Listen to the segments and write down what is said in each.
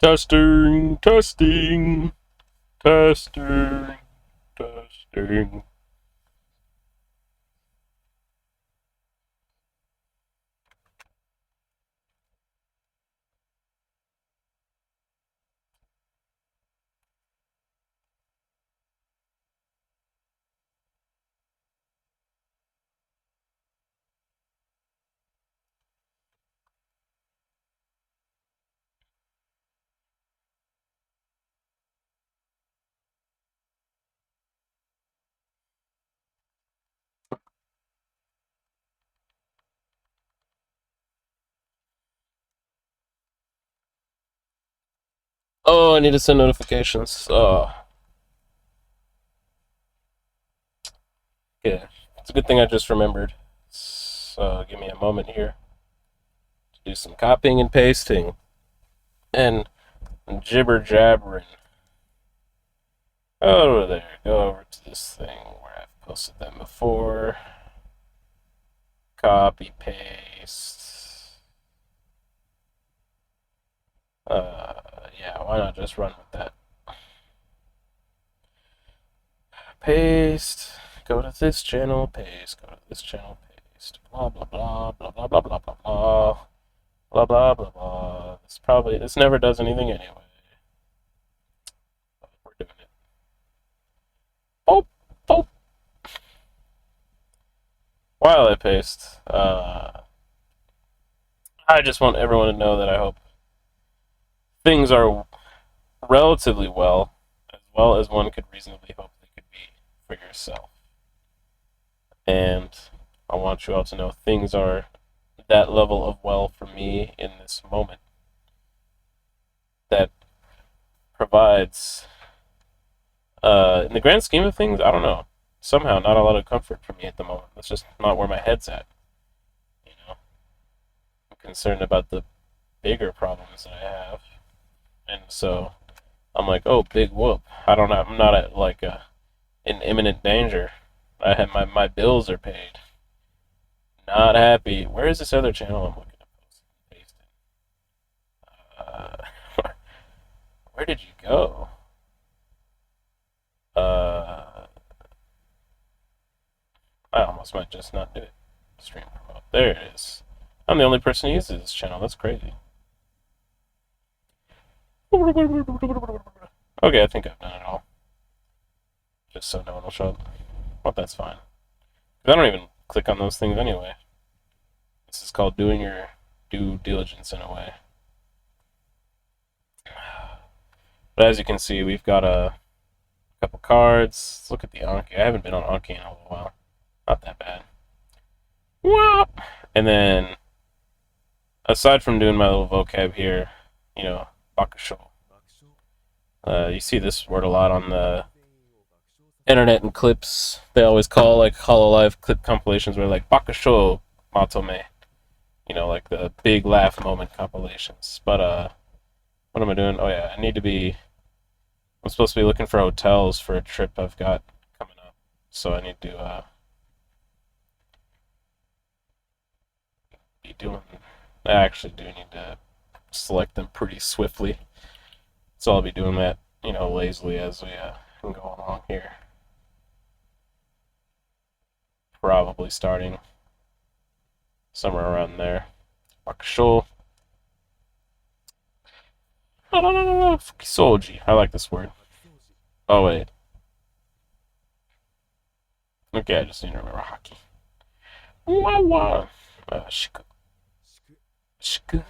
Testing, testing, testing, testing. Oh, I need to send notifications. Oh, yeah. It's a good thing I just remembered. So give me a moment here to do some copying and pasting and jibber jabbering. Over there. Go over to this thing where I've posted them before. Copy paste. Yeah, why not just run with that? Paste. Go to this channel, paste. Go to this channel, paste. Blah blah blah blah blah blah blah blah blah blah blah blah blah. This never does anything anyway. We're doing it. Boop boop. While I paste, I just want everyone to know that I hope things are relatively well as one could reasonably hope they could be for yourself. And I want you all to know things are that level of well for me in this moment that provides, in the grand scheme of things, I don't know, somehow not a lot of comfort for me at the moment. That's just not where my head's at. You know, I'm concerned about the bigger problems that I have, and so I'm like, oh, big whoop. I don't know. I'm not at like in imminent danger. I have my bills are paid. Not happy. Where is this other channel I'm looking at post and paste in? Where did you go? I almost might just not do it. Stream promote. There it is. I'm the only person who uses this channel. That's crazy. Okay, I think I've done it all. Just so no one will show up. Well, that's fine. Because I don't even click on those things anyway. This is called doing your due diligence in a way. But as you can see, we've got a couple cards. Let's look at the Anki. I haven't been on Anki in a little while. Not that bad. And then, aside from doing my little vocab here, bakusho. You see this word a lot on the internet and clips. They always call like Hololive clip compilations where like bakusho matome. Like the big laugh moment compilations. But what am I doing? Oh yeah, I'm supposed to be looking for hotels for a trip I've got coming up. So I need to be doing. I actually do need to select them pretty swiftly. So I'll be doing that, lazily as we go along here. Probably starting somewhere around there. Bakusho. No. Fukisoji. I like this word. Oh, wait. Okay, I just need to remember hockey. Wah. Shiku. Shiku.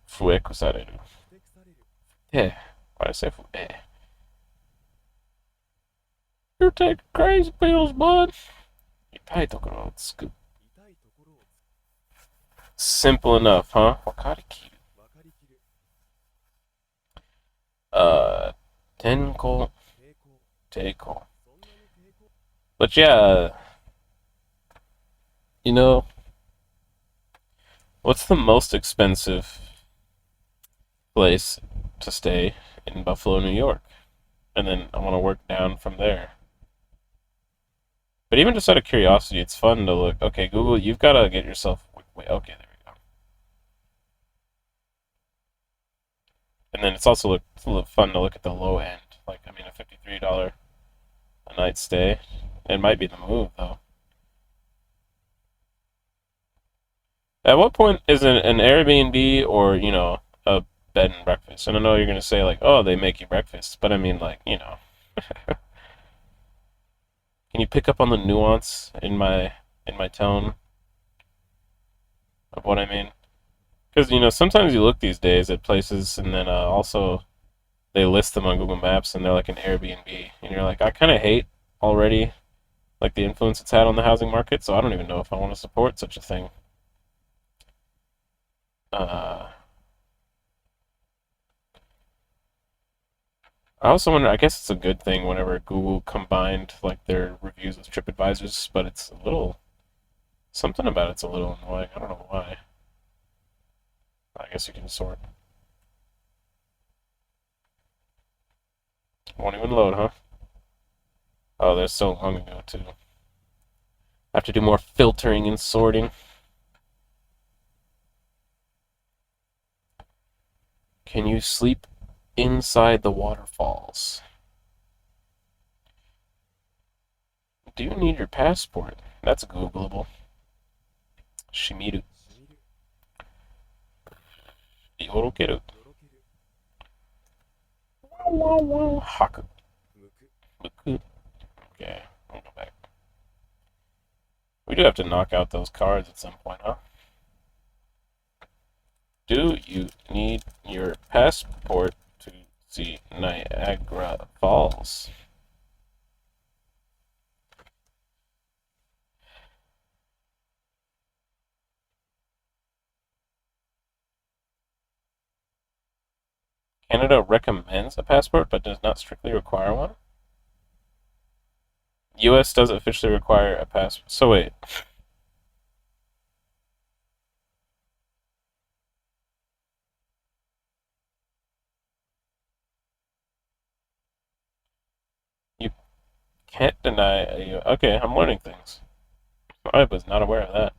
Fueku sareru. Yeah. Why did I say fu? You're taking crazy pills, bud. Simple enough, huh? Wakarikiru. Uh, Tenko, Teiko. But yeah, you know, what's the most expensive place to stay in Buffalo, New York? And then I want to work down from there. But even just out of curiosity, it's fun to look. Okay, Google, you've got to get yourself. Wait, okay, there we go. And then it's also fun to look at the low end. Like, I mean, a $53 a night stay. It might be the move, though. At what point is an Airbnb or, a bed and breakfast? And I know you're going to say, like, oh, they make you breakfast. But I mean, like, can you pick up on the nuance in my tone of what I mean? Because, sometimes you look these days at places and then also they list them on Google Maps and they're like an Airbnb. And you're like, I kind of hate already like the influence it's had on the housing market, so I don't even know if I want to support such a thing. Uh, I also wonder. I guess it's a good thing whenever Google combined like their reviews with TripAdvisor's, but it's a little something about it's a little annoying. I don't know why. I guess you can sort. Won't even load, huh? Oh, that's so long ago too. I have to do more filtering and sorting. Can you sleep inside the waterfalls? Do you need your passport? That's Googleable. Shimiru. Yorokeru. Haku. Muku. Okay, I'll go back. We do have to knock out those cards at some point, huh? Do you need your passport to see Niagara Falls? Canada recommends a passport but does not strictly require one. US does officially require a passport. So wait, you can't deny you. Okay, I'm learning things. I was not aware of that.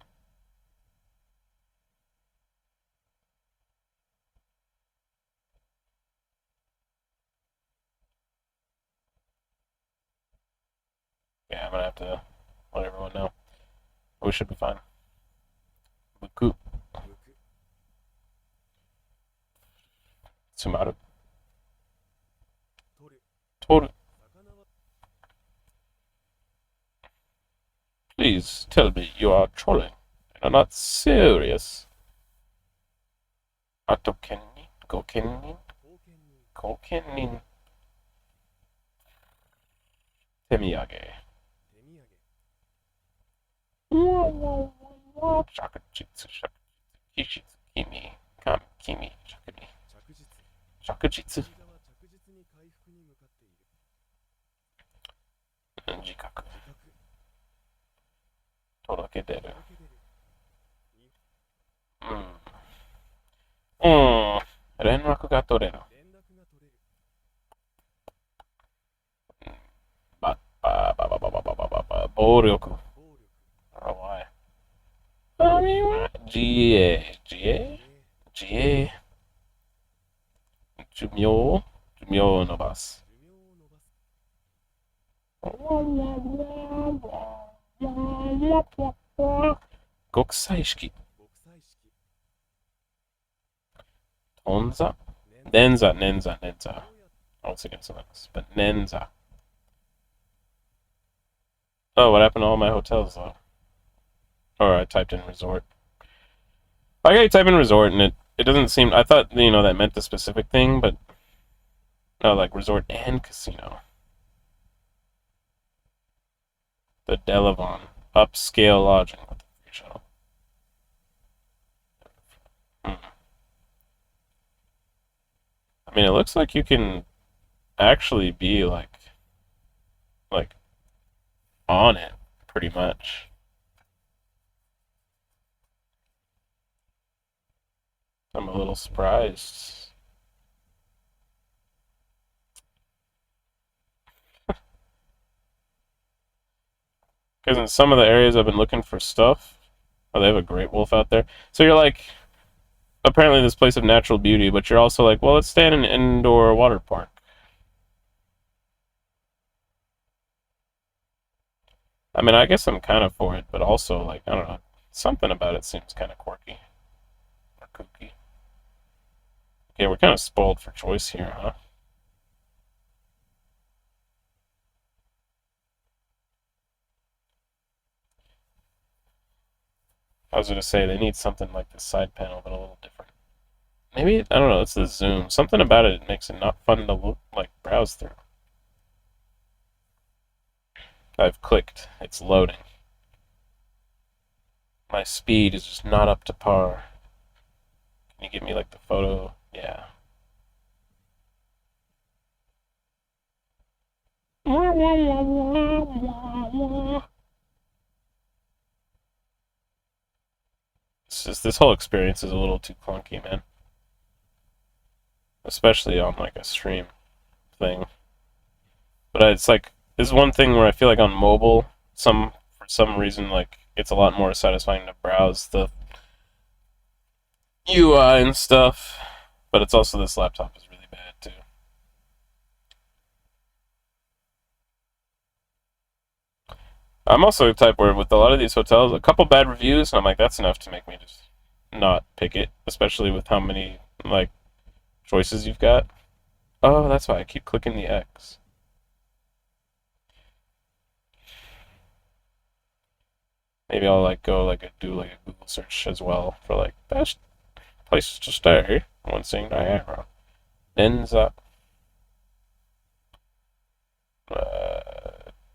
Yeah, I'm gonna have to let everyone know. We should be fine. Buku. Tsumaru. Toru. Please tell me you are trolling and are not serious. Atokenin, gokenin, kokenin, temiyage. Shakujitsu, kishitsu, kimi, kimi, shakuni, shakujitsu, jikaku, toroketeru. Renraku ga toreru. Boryoku. I don't know why. I mean, what? GA. GA? GA. Jumyo. Jumyo no bus. Gokusaishiki. Onza? Nenza, Nenza, Nenza. I was thinking something else, but Nenza. Oh, what happened to all my hotels though? Or I typed in resort. I gotta type in resort and it doesn't seem. I thought that meant the specific thing, but no, like resort and casino. The Delavon upscale lodging with the free shuttle. Hmm. I mean, it looks like you can actually be like on it pretty much. I'm a little surprised. Because in some of the areas I've been looking for stuff, oh, they have a great wolf out there. So you're like, apparently this place of natural beauty, but you're also like, well, let's stay in an indoor water park. I mean, I guess I'm kind of for it, but also like I don't know, something about it seems kind of quirky or kooky. Okay, we're kind of spoiled for choice here, huh? I was gonna say they need something like this side panel, but a little different. Maybe I don't know. It's the zoom. Something about it makes it not fun to look like browse through. I've clicked. It's loading. My speed is just not up to par. Can you give me like the photo? Yeah. It's just this whole experience is a little too clunky, man. Especially on like a stream thing. But it's like this is one thing where I feel like on mobile, some for some reason like it's a lot more satisfying to browse the UI and stuff. But it's also this laptop is really bad too. I'm also the type where with a lot of these hotels, a couple bad reviews, and I'm like, that's enough to make me just not pick it, especially with how many like choices you've got. Oh, that's why I keep clicking the X. Maybe I'll like go like do like a Google search as well for like best places to stay when seeing Niagara. Denza,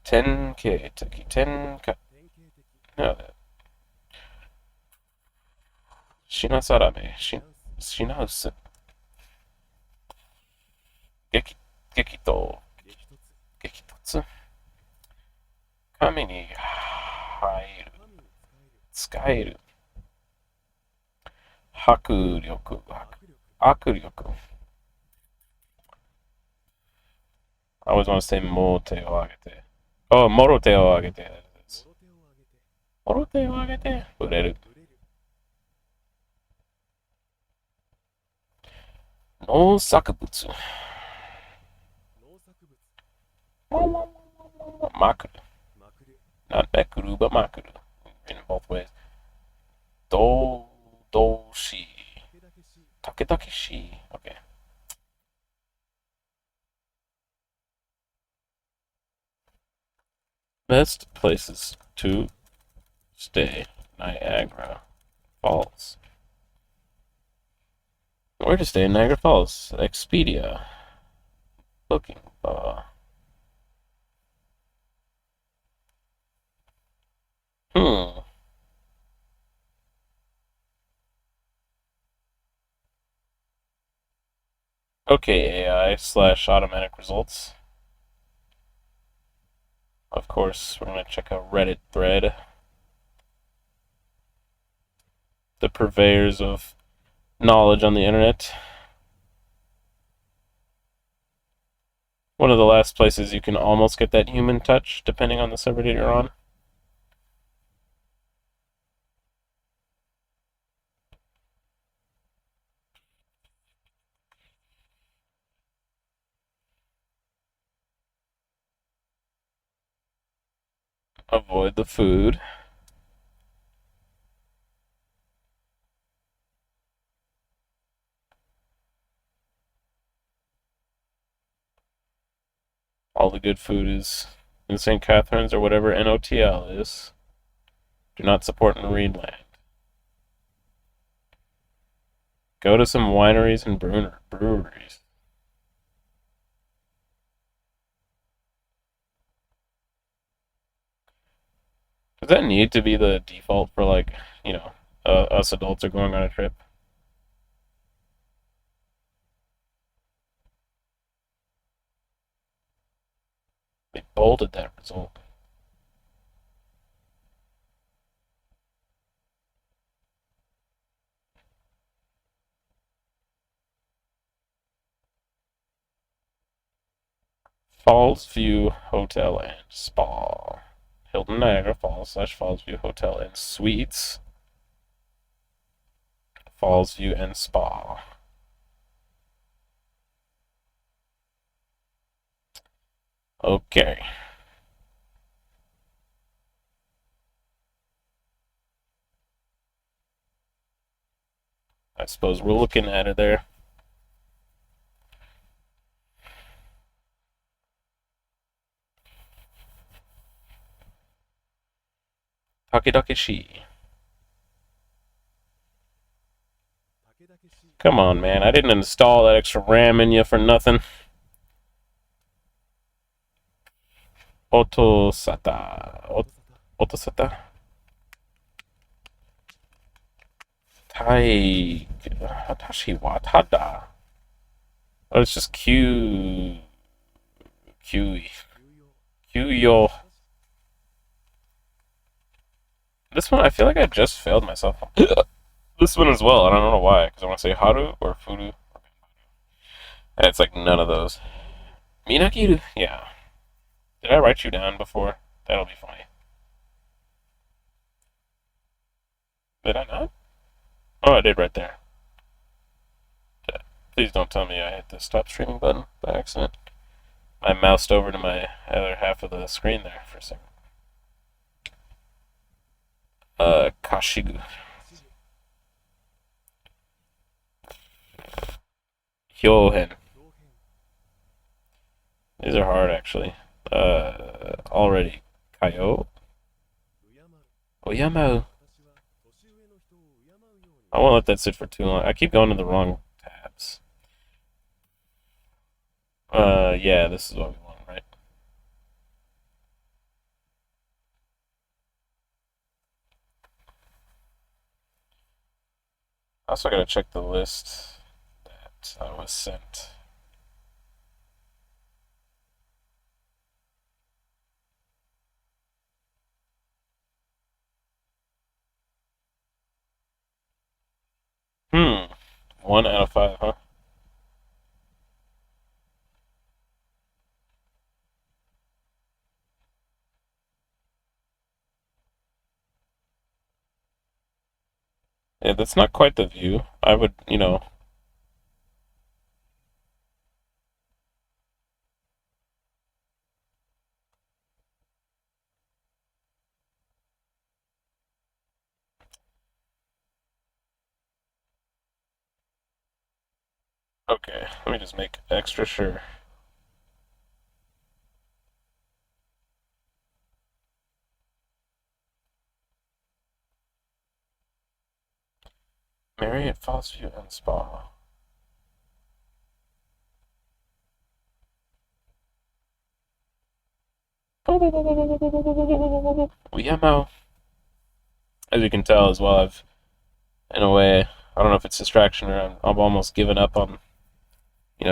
10K, 10K. No, 品定め、品薄、激、激闘、激突、神に入る、使える、迫力、握力。I always want to say も手を挙げて。Oh, もろ手を挙げて。もろ手を挙げて。売れる。農作物。まくる。Not めくる but まくる。In both ways. どうし。たけたけし。Okay. Best places to stay. Niagara Falls. Where to stay in Niagara Falls? Expedia. Booking. Hmm. Okay, AI slash automatic results. Of course, we're going to check a Reddit thread. The purveyors of knowledge on the internet. One of the last places you can almost get that human touch, depending on the server that you're on. Avoid the food. All the good food is in St. Catharines or whatever NOTL is. Do not support marine land. Go to some wineries and breweries. Does that need to be the default for like, us adults are going on a trip? They bolded that result. Falls View Hotel and Spa. Hilton Niagara Falls / Falls View Hotel and Suites. Falls View and Spa. Okay. I suppose we're looking at it there. Takedakeshi. Come on, man. I didn't install that extra RAM in you for nothing. Otosata. Otosata. Tai. Hatashi wa tada. Oh, it's just Q. Q. Q-yo. This one, I feel like I just failed myself. This one as well. I don't know why. Because I want to say Haru or Furu. And it's like none of those. Minakiru. Yeah. Did I write you down before? That'll be funny. Did I not? Oh, I did right there. Please don't tell me I hit the stop streaming button by accident. I moused over to my other half of the screen there for a second. Kashigu. Hyohen. These are hard, actually. Already. Kayo. Oyama. I won't let that sit for too long. I keep going to the wrong tabs. Yeah, this is what we want, right? I also gotta check the list that I was sent. Hmm. 1 out of 5, huh? Yeah, that's not quite the view. I would, Okay, let me just make extra sure. Marriott Falls View and Spa. Yamo. As you can tell as well, I've, in a way, I don't know if it's distraction or I'm almost given up on,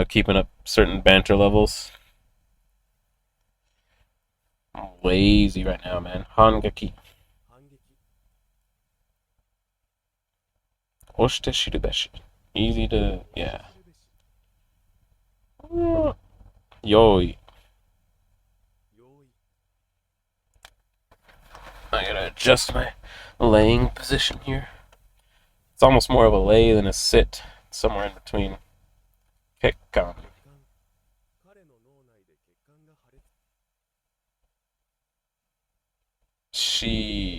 keeping up certain banter levels. I'm lazy right now, man. Hangeki. Oshite shirubeshi. Easy to, yeah. Yoi. I gotta adjust my laying position here. It's almost more of a lay than a sit. Somewhere in between. Kekkan. Shimitsu.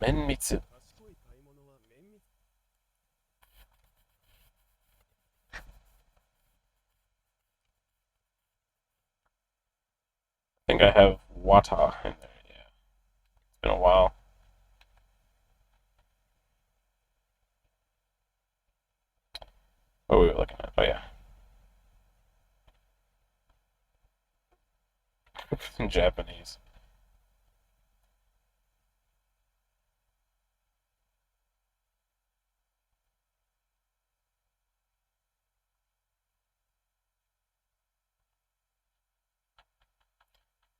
Menmitsu. I think I have Wata in there. Yeah, it's been a while. What were we looking at? Oh yeah, in Japanese.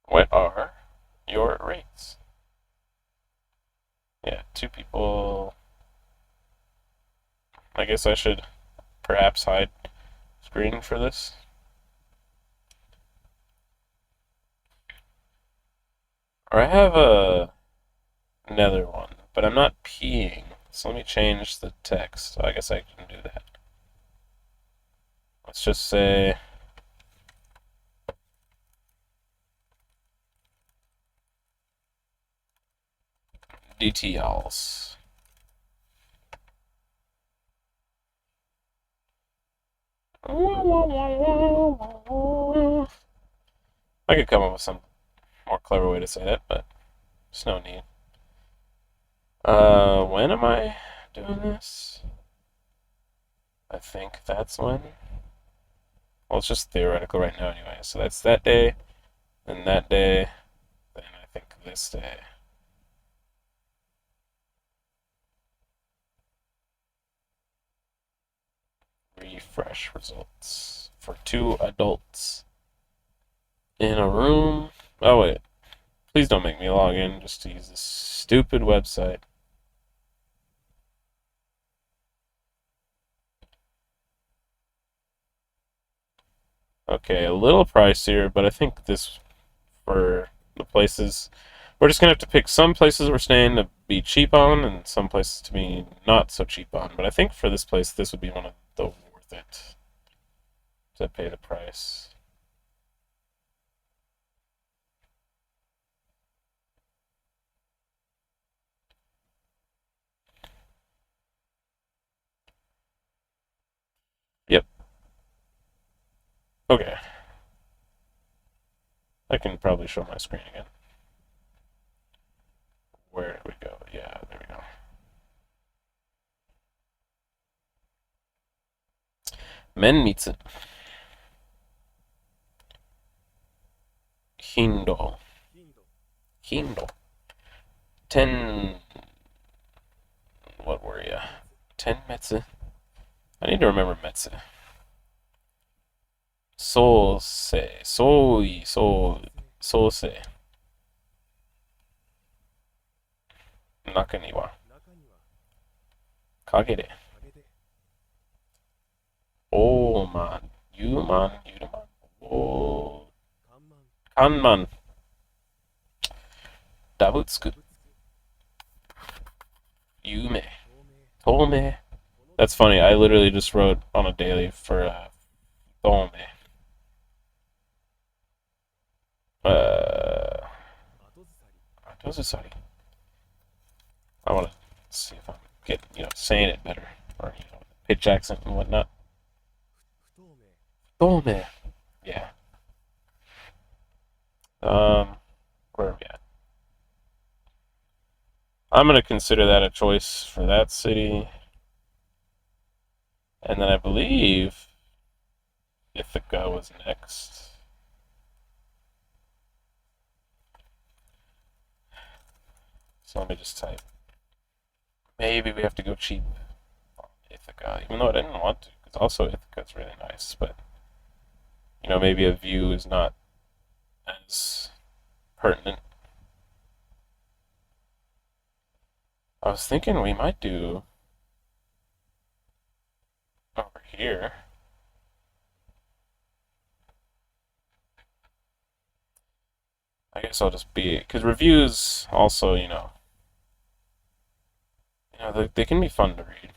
What are your rates? Yeah, 2 people. I guess I should perhaps hide screen for this. Or I have another one but I'm not peeing. So let me change the text. I guess I can do that. Let's just say DTLs. I could come up with some more clever way to say that, but there's no need. When am I doing this? I think that's when. Well, it's just theoretical right now anyway. So that's that day, then that day, then I think this day. Refresh results for 2 adults in a room. Oh, wait. Please don't make me log in just to use this stupid website. Okay, a little pricier, but I think this for the places. We're just gonna have to pick some places we're staying to be cheap on and some places to be not so cheap on. But I think for this place, this would be one of the worth it to pay the price. Yep. Okay. I can probably show my screen again. Where did we go? Yeah, there we go. Menmitsu. Hindo. Hindo. 10. What were you? 10 Metsu. I need to remember Metsu. Sousei. Soui. Sousei. Naka ni wa. Kage de. Oman. Yuman. Yuman. O. Kanman. Dabutsuku. Yume. Tome. That's funny. I literally just wrote on a daily for Tome. Atozusari. I want to see if I'm getting, saying it better. Or, pitch accent and whatnot. Tome. Yeah. Where are we at? I'm going to consider that a choice for that city. And then I believe Ithaca was next. So let me just type. Maybe we have to go cheap on Ithaca, even though I didn't want to, because also Ithaca's really nice, but maybe a view is not as pertinent. I was thinking we might do over here. I guess I'll just be, because reviews also, they can be fun to read.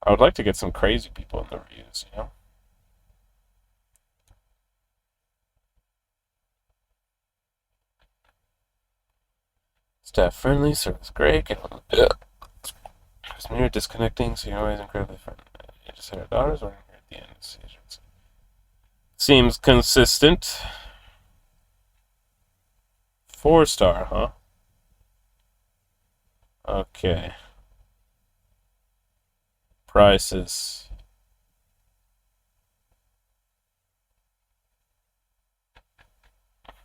I would like to get some crazy people in the reviews. Staff friendly, service great. It's near disconnecting, so you're always incredibly friendly. You just had our daughters working here at the end. Seems consistent. 4-star, huh? Okay. Prices.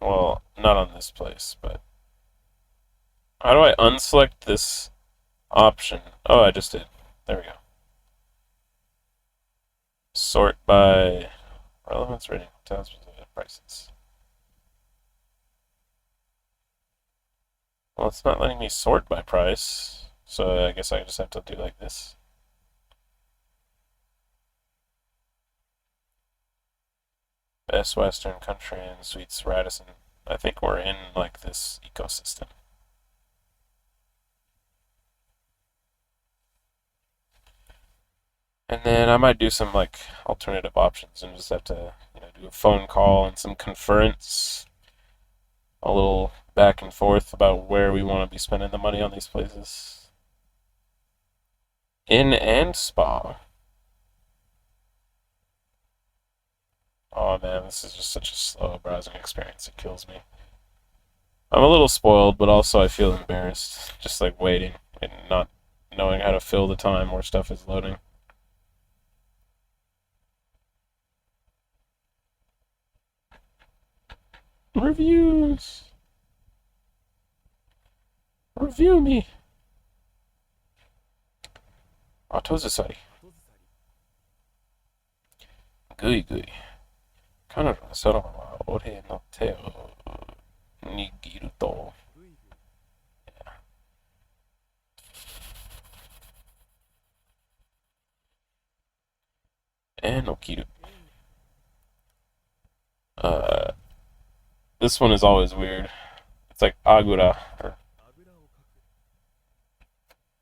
Well, not on this place, but how do I unselect this option? Oh, I just did. There we go. Sort by relevance rating, hotel specific prices. Well, it's not letting me sort by price, so I guess I just have to do like this. Best Western Country and Suites Radisson. I think we're in like this ecosystem. And then I might do some like alternative options and just have to, do a phone call and some conference, a little back and forth about where we want to be spending the money on these places. Inn and spa. Oh man, this is just such a slow browsing experience. It kills me. I'm a little spoiled, but also I feel embarrassed, just like waiting and not knowing how to fill the time where stuff is loading. Reviews! Review me! 後ずさり。ぐいぐい。彼女のそのまま俺の手を握ると、起きる。Uh, this one is always weird. It's like Agura.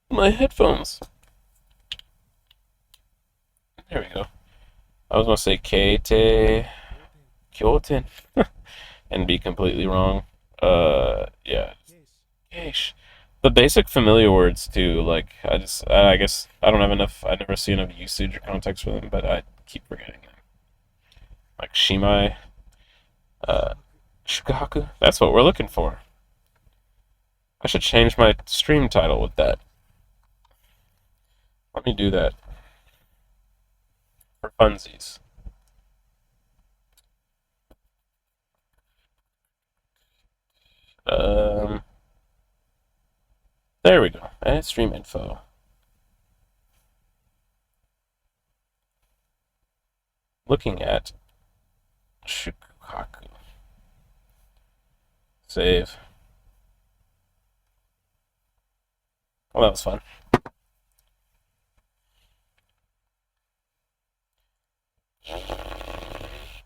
My headphones. There we go. I was gonna say Keite Kyoten and be completely wrong. Yeah. Yeesh. The basic familiar words too. Like I guess I don't have enough. I never see enough usage or context for them, but I keep forgetting them. Like Shimai, uh, Shukaku. That's what we're looking for. I should change my stream title with that. Let me do that for funsies. Um, there we go. And stream info. Looking at Shukaku. Save. Well, that was fun.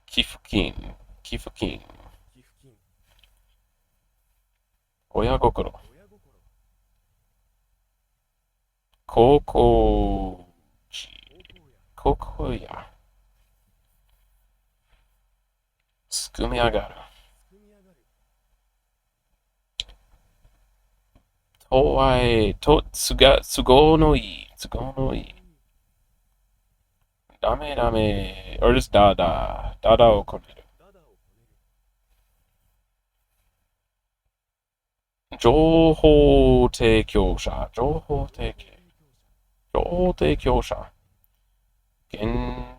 Kifukin. Kifukin. 寄付金、親心。親心、高校地。高校や、高校や。すくみ上がる。すくみ上がる、とわえ、と、都合のいい。都合のいい。都合のいい、ダメダメ。or just ダダ。ダダをこねる。ダダをこねる、情報提供者。情報提供。情報提供者、情報提供者。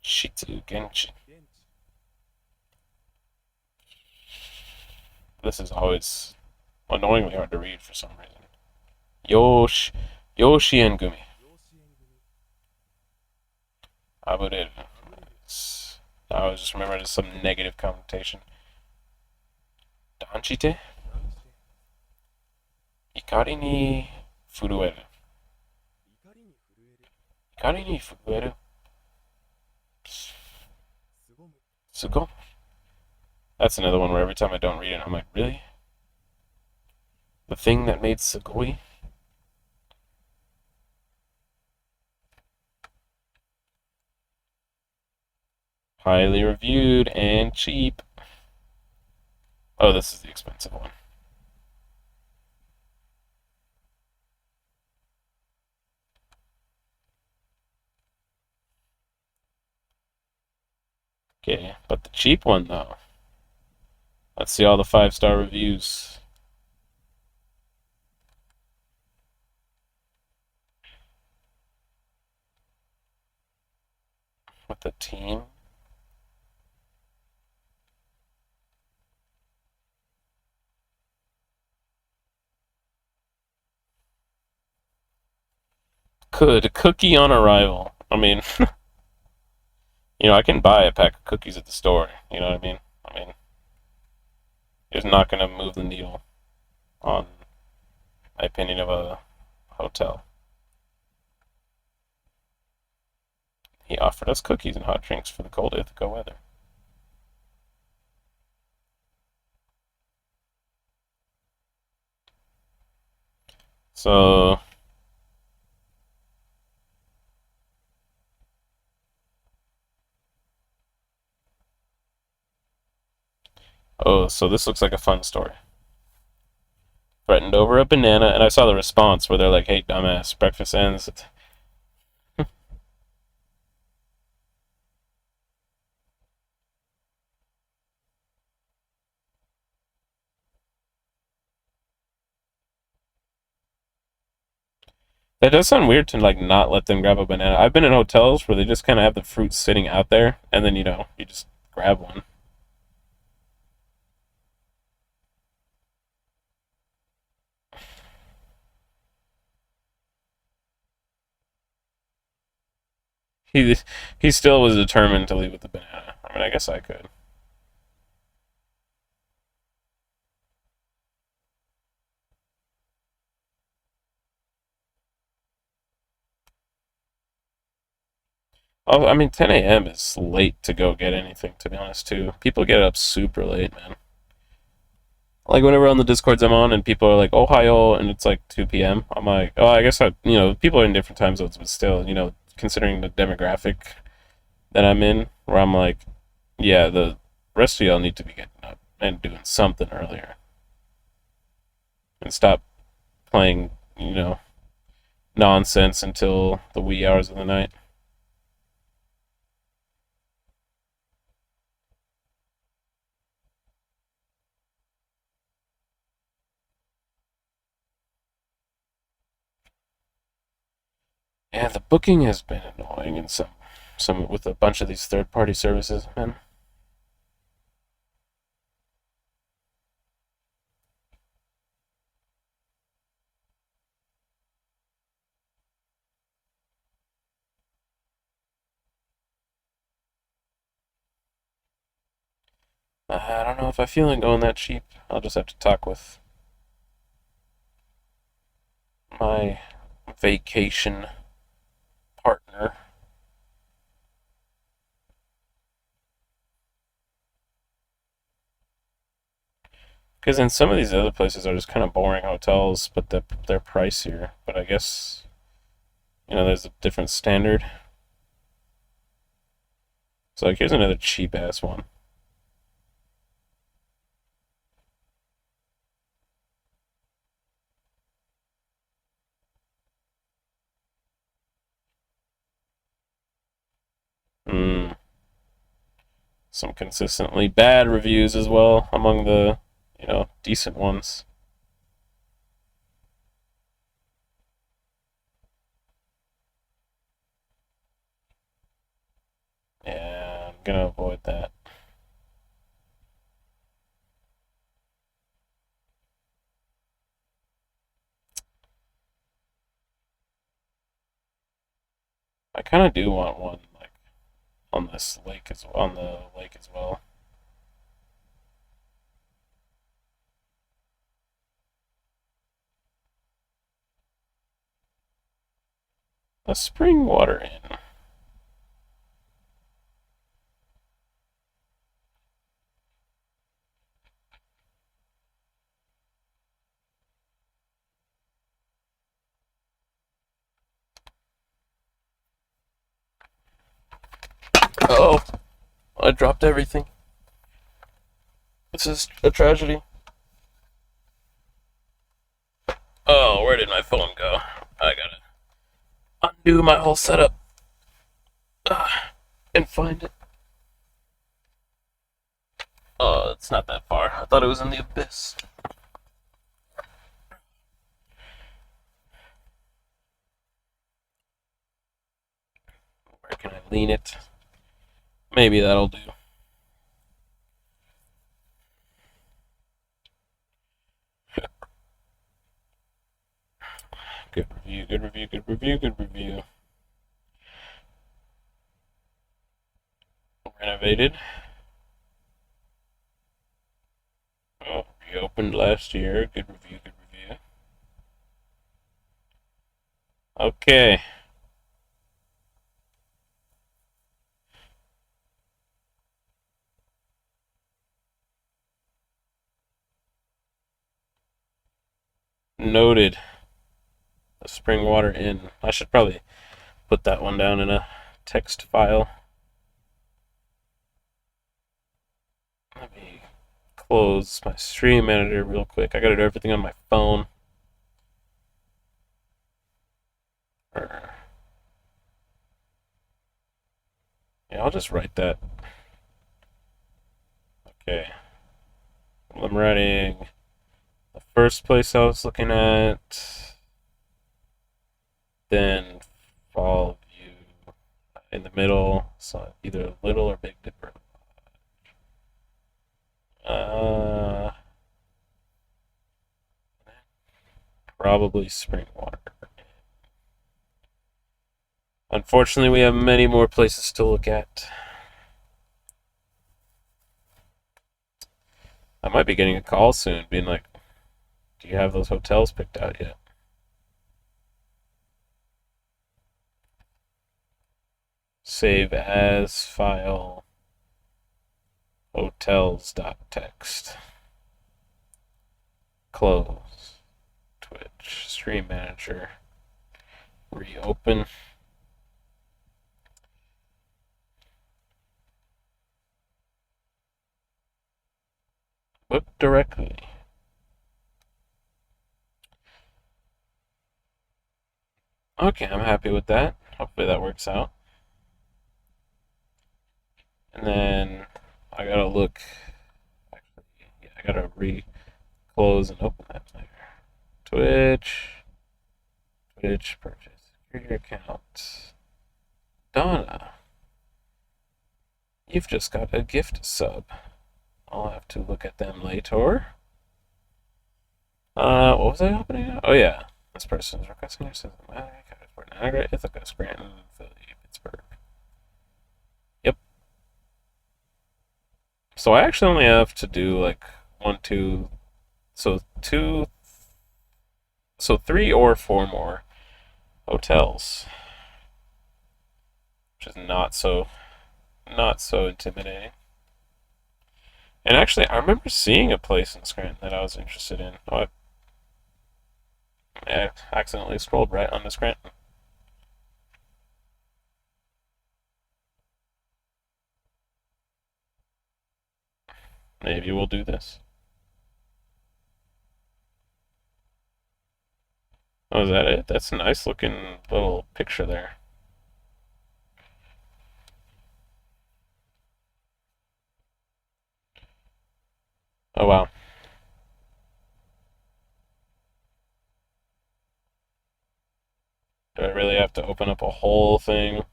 現現地。現地、This is always annoyingly hard to read for some reason. Yosh, Yoshien Gumi. 養子縁組、Abureru. あぶれる、I was just remembering some negative connotation. Danchite? 断じて、Ikari ni furueru. 怒りに震える、Ikari ni furueru. すごむ、Sugo? That's another one where every time I don't read it, I'm like, really? The thing that made Sugoi? Highly reviewed and cheap. Oh, this is the expensive one. Okay, but the cheap one though. Let's see all the 5-star reviews. With the team. Could cookie on arrival. I mean, I can buy a pack of cookies at the store. You know what I mean? I mean, it's not going to move the needle on my opinion of a hotel. He offered us cookies and hot drinks for the cold Ithaca weather. So, oh, so this looks like a fun story. Threatened over a banana, and I saw the response where they're like, "Hey, dumbass, breakfast ends." That does sound weird to like not let them grab a banana. I've been in hotels where they just kind of have the fruit sitting out there, and then you just grab one. He he still was determined to leave with the banana. I mean, I guess I could. Oh, I mean, 10 a.m. is late to go get anything. To be honest, too, people get up super late, man. Like whenever on the discords I'm on and people are like Ohio and it's like 2 p.m. I'm like, oh, I guess people are in different time zones, but still, considering the demographic that I'm in, where I'm like, yeah, the rest of y'all need to be getting up and doing something earlier and stop playing, nonsense until the wee hours of the night. Yeah, the booking has been annoying and some with a bunch of these third party services, man. I don't know if I feel like going that cheap. I'll just have to talk with my vacation partner. Because in some of these other places are just kind of boring hotels, but they're pricier. But I guess, there's a different standard. So, like, here's another cheap ass one. Mm, some consistently bad reviews as well among the, decent ones. Yeah, I'm gonna avoid that. I kind of do want one like on the lake as well. A spring water inn. Oh, I dropped everything. This is a tragedy. Oh, where did my phone go? I gotta undo my whole setup and find it. Oh, it's not that far. I thought it was in the abyss. Where can I lean it? Maybe that'll do. Good review, good review, good review, good review. Renovated. Oh, reopened last year. Good review, good review. Okay. Noted. The Springwater Inn. I should probably put that one down in a text file. Let me close my stream manager real quick. I gotta do everything on my phone. Yeah, I'll just write that. Okay. I'm writing the first place I was looking at, then Fall View in the middle, so either Little or Big Dipper. Probably Springwater. Unfortunately, we have many more places to look at. I might be getting a call soon, being like, do you have those hotels picked out yet? Save as file hotels.txt. Close. Twitch. Stream manager. Reopen. Book directly. Okay, I'm happy with that. Hopefully that works out. And then I gotta look. Actually, yeah, I gotta re-close and open that later. Twitch purchase. Secure your account. Donna, you've just got a gift sub. I'll have to look at them later. What was I opening? Oh yeah, this person is requesting your system. Niagara, Ithaca, Scranton, Philly, Pittsburgh. Yep. So I actually only have to do like one, two, so two, so three or four more hotels, which is not so intimidating. And actually, I remember seeing a place in Scranton that I was interested in. Oh, I accidentally scrolled right onto Scranton. Maybe we'll do this. Oh, is that it? That's a nice looking little picture there. Oh, wow. Do I really have to open up a whole thing?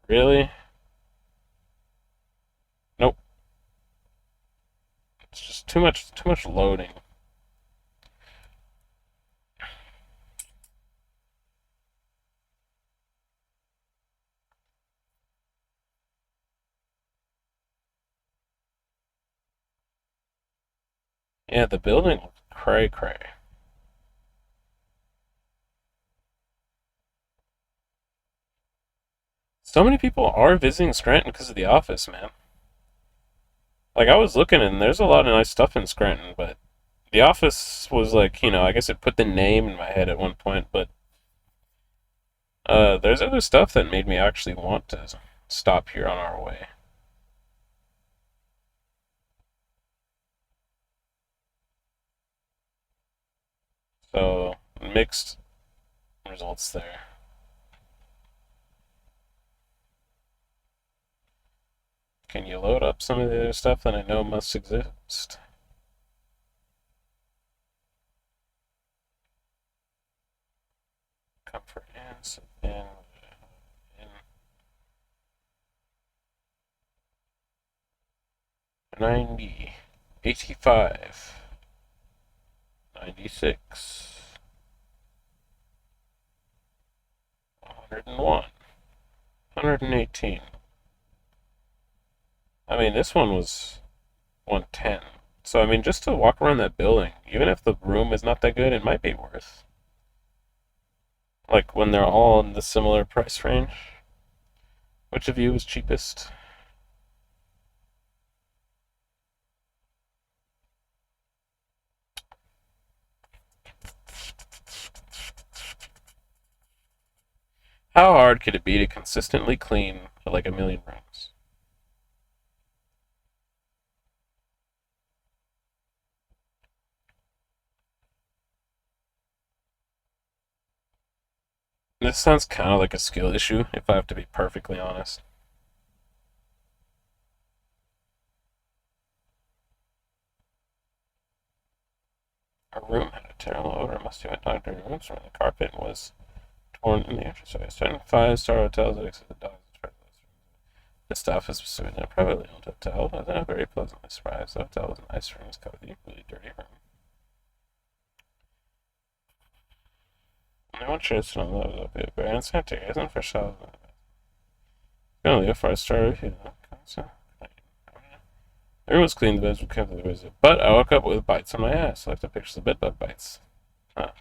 Really? Nope. It's just too much loading. Yeah, the building looks cray cray. So many people are visiting Scranton because of The Office, man. Like, I was looking and there's a lot of nice stuff in Scranton, but The Office was like, I guess it put the name in my head at one point, but there's other stuff that made me actually want to stop here on our way. So, mixed results there. Can you load up some of the other stuff that I know must exist? Comfort in 90, 85, 96, 101, 118. I mean, this one was 110. So, I mean, just to walk around that building, even if the room is not that good, it might be worth. Like, when they're all in the similar price range. Which of you is cheapest? How hard could it be to consistently clean like a million rooms? This sounds kind of like a skill issue, if I have to be perfectly honest. Our room had a terrible odor. Must have went down during the rooms where the carpet was torn in the entranceway. Certain five-star hotels that accept the dogs. This staff is pursuing a privately owned hotel. I was not very pleasantly surprised. The hotel was a nice room, covered in a really dirty room. No one shares to know that was a bit very unsanitary, isn't for sure. Only a 5-star review. The room was clean, the beds were comfortable visit. But I woke up with bites on my ass. I left the pictures of bedbug bites. Huh.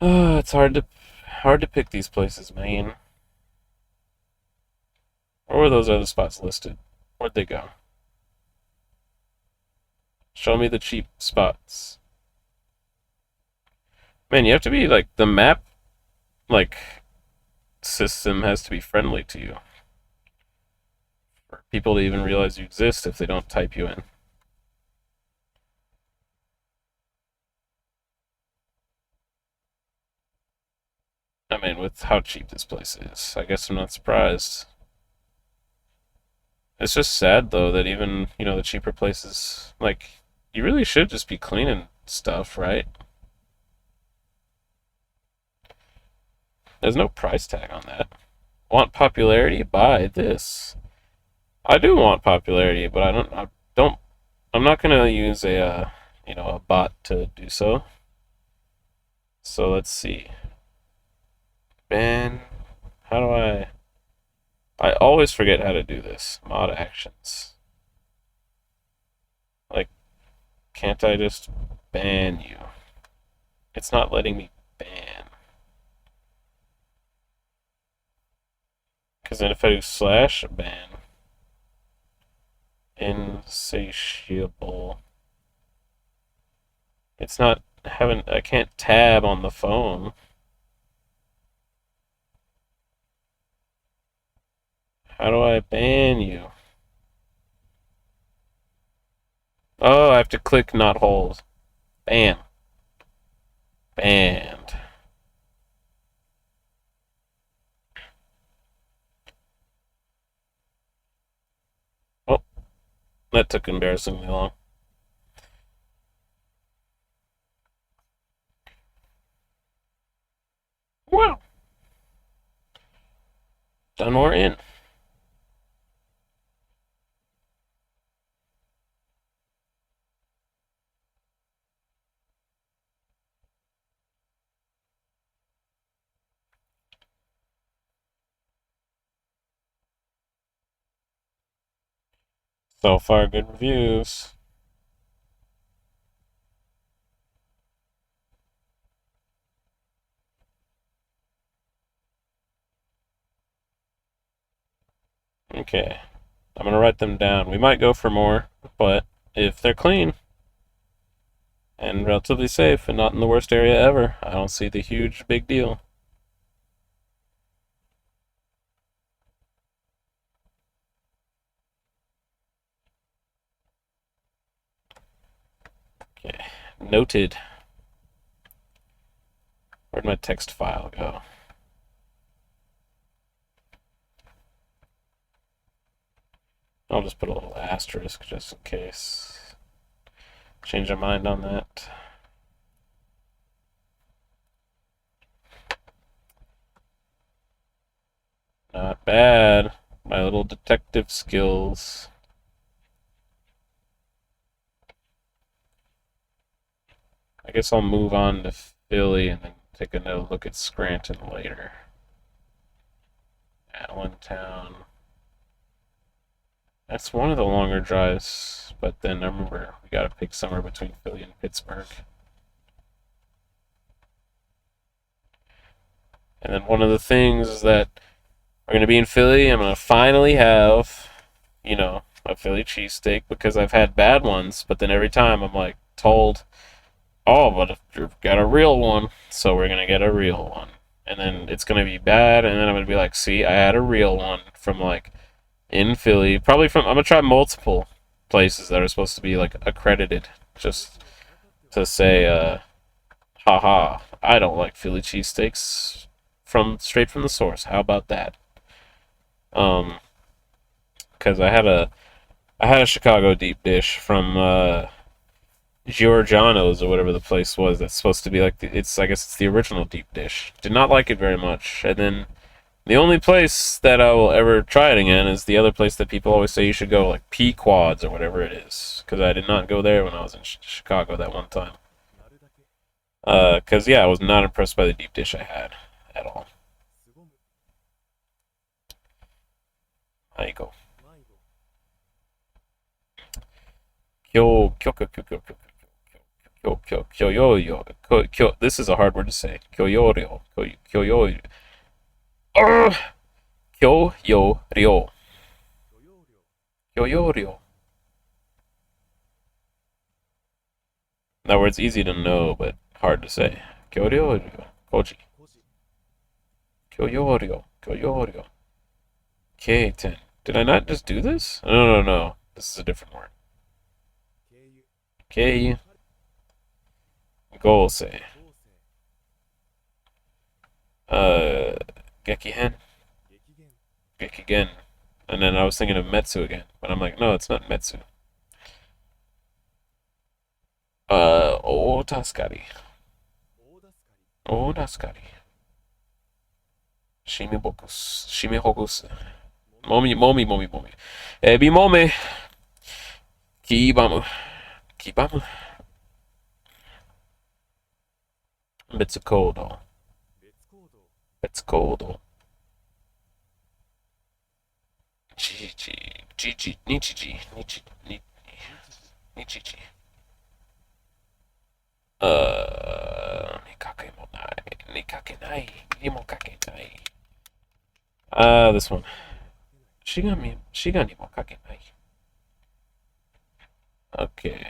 Oh, it's hard to pick these places, man. Where were those other spots listed? Where'd they go? Show me the cheap spots. Man, you have to be like the map like system has to be friendly to you. For people to even realize you exist if they don't type you in. I mean, with how cheap this place is, I guess I'm not surprised. It's just sad though that even, the cheaper places, like, you really should just be cleaning stuff, right? There's no price tag on that. Want popularity? Buy this. I do want popularity, but I'm not gonna use a bot to do so. So let's see. Ben, how do I always forget how to do this. Mod actions. Like, can't I just ban you? It's not letting me ban. Because then if I do slash ban, insatiable. It's not having, I can't tab on the phone. How do I ban you? Oh, I have to click not hold. Ban. Banned. Oh, that took embarrassingly long. Wow. Done or in. So far, good reviews. Okay. I'm gonna write them down. We might go for more, but if they're clean and relatively safe and not in the worst area ever, I don't see the huge big deal. Okay. Noted. Where'd my text file go? I'll just put a little asterisk just in case. Change our mind on that. Not bad. My little detective skills. I guess I'll move on to Philly and then take another look at Scranton later. Allentown. That's one of the longer drives, but then I remember we gotta pick somewhere between Philly and Pittsburgh. And then one of the things is that we're gonna be in Philly. I'm gonna finally have, a Philly cheesesteak because I've had bad ones, but then every time I'm like told, oh, but if you've got a real one, so we're gonna get a real one. and then it's gonna be bad, and then I'm gonna be like, see, I had a real one from like in Philly, probably from. I'm gonna try multiple places that are supposed to be like accredited, just to say, haha, I don't like Philly cheesesteaks from straight from the source. How about that? Um, because I had a Chicago deep dish from Giorgiano's or whatever the place was. That's supposed to be like it's. I guess it's the original deep dish. Did not like it very much, and then the only place that I will ever try it again is the other place that people always say you should go, like Pequod's or whatever it is. Because I did not go there when I was in Chicago that one time. なるだけ Because yeah, I was not impressed by the deep dish I had at all. 凄む There you go. 迷子 Kyo, kyo, kyo, kyo, kyo, kyo, kyo, kyo, kyo, yo, yo, kyo. This is a hard word to say. Kyo, yo, ryo, kyo, yo, kyo, yo, ryo, 許容量 kyo, yo, ryo. That word's easy to know, but hard to say. Kyo, ryo, ryo, koji. 孤児 Kyo, ryo, kyo, ryo. K10. Did I not just do this? No, no, no. This is a different word. 経由 K. Goal say. 合成 Gekihen. 激減 Gekigen. And then I was thinking of Metsu again, but I'm like, no, it's not Metsu. Otaskari. 大助かり Otaskari. Shimibokus. Shimihogus. Momi, momi, momi, momi. Ebi momi. Kibamu. Kibamu. Mitsukodo. 別行動 Mitsukodo. Chichi. Chichi. Nichiji. Nichi. 日時 Nichiji. Nikake mo nai. Nikake nai. Nimokake nai. This one. かけない Shigani mo kake nai. Okay.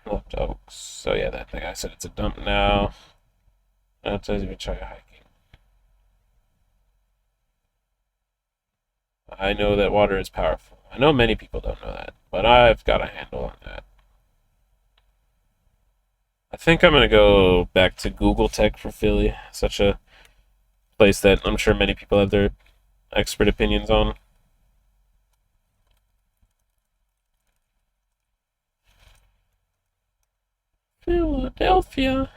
Left Oaks. So yeah, that thing I said it's a dump now. Now it says you can try hiking. I know that water is powerful. I know many people don't know that, but I've got a handle on that. I think I'm gonna go back to Google Tech for Philly. Such a place that I'm sure many people have their expert opinions on. Philadelphia.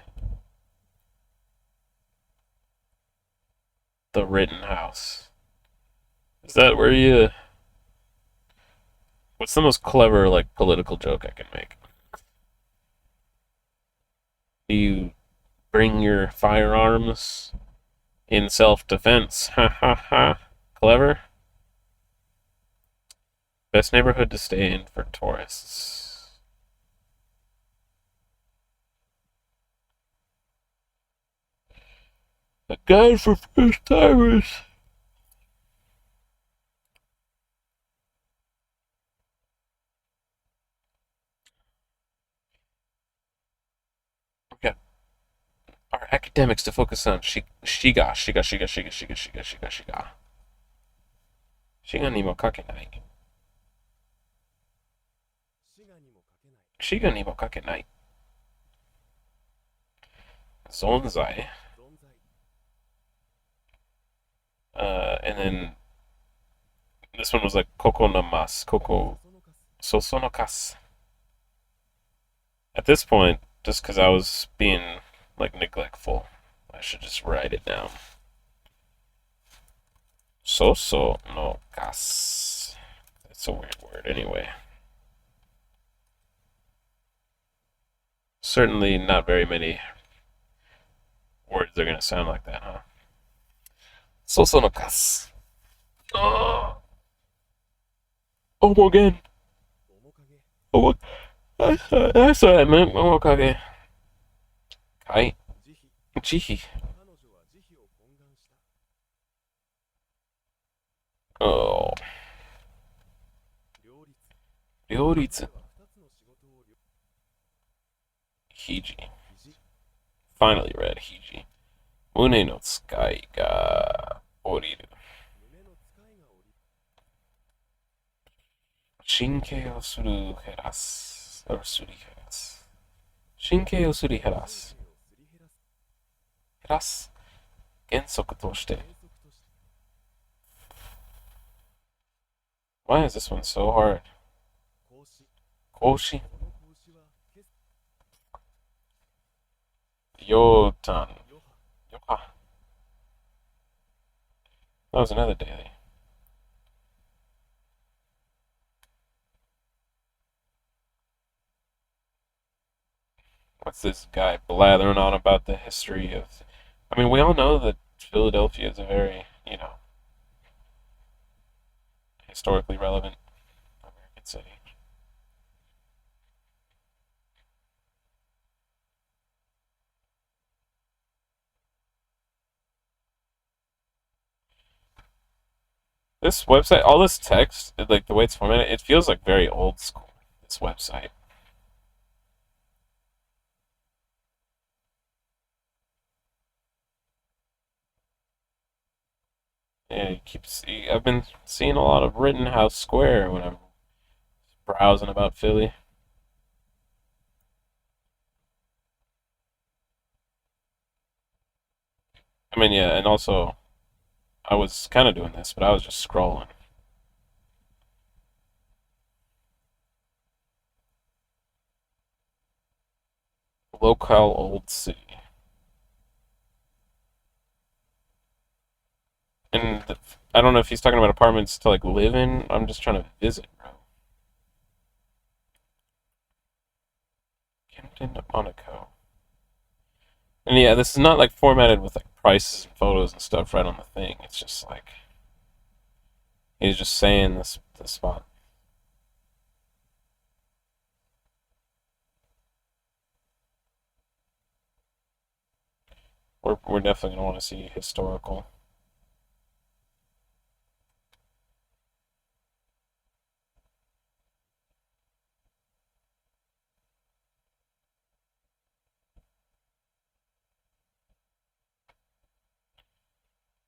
The Rittenhouse. Is that where you. What's the most clever, like, political joke I can make? Do you bring your firearms in self defense? Ha ha ha. Clever? Best neighborhood to stay in for tourists. A guide for first timers. Okay. Our academics to focus on Shiga. Shiga ni mo kakenai. 滋賀にもかけない Shiga ni mo kakenai. Zonzai. 存在 And then this one was like Koko namas. Koko そのかす sosonokas. At this point, just because I was being like neglectful, I should just write it down. Soso no kas. It's a weird word anyway. Certainly not very many words are gonna sound like that, huh? Soso no kas. Oh, again. 面影 Oh, I saw that, man. Omokage. Kai. 慈悲 Jihi. 彼女は慈悲を懇願した Oh. 両立 Ryoritsu. 彼は2つの仕事を両 Hiji. 肘 finally read Hiji. Mune no tsukai ga oriru. 胸の使いが降りる。神経をする減らす。or すり減らす。神経をすり減ら神す。経をすり減らす。減らす。原則として。原則として。Why is this one so hard? 孔子。更新。この孔子は、決、ようたん。余波。よか。That was another daily. What's this guy blathering on about the history of? I mean, we all know that Philadelphia is a very, historically relevant American city. This website, all this text, like the way it's formatted, it feels like very old school. This website. Yeah, I've been seeing a lot of Rittenhouse Square when I'm browsing about Philly. I mean, yeah, and also I was kind of doing this, but I was just scrolling. Local old city. And I don't know if he's talking about apartments to like live in. I'm just trying to visit, bro. Camden, Monaco. And yeah, this is not like formatted with like prices and photos and stuff right on the thing. It's just like he's just saying this spot. We're definitely gonna want to see historical.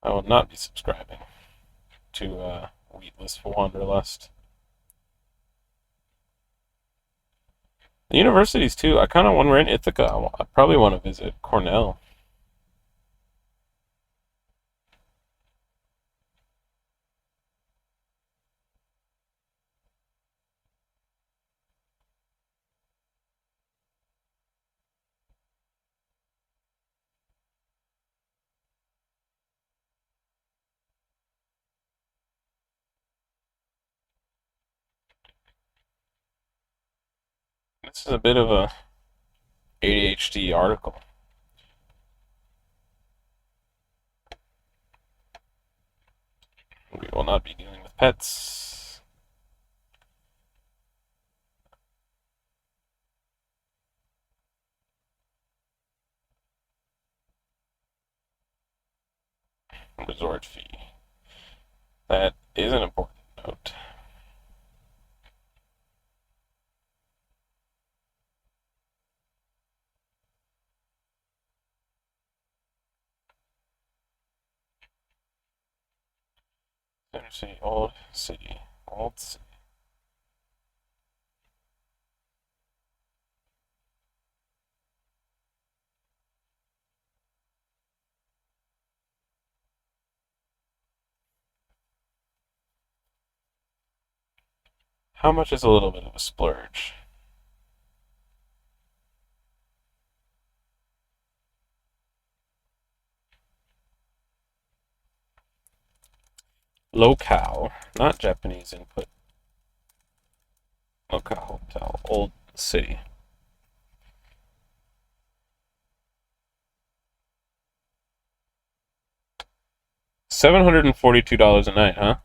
I will not be subscribing to Wheatless Wanderlust. The universities too. I kind of when we're in Ithaca, I probably want to visit Cornell. This is a bit of a ADHD article. We will not be dealing with pets. Resort fee. That is an important note. Center City, Old City, Old City. How much is a little bit of a splurge? Locale, not Japanese input. Locale Hotel, Old City. $742 a night, huh?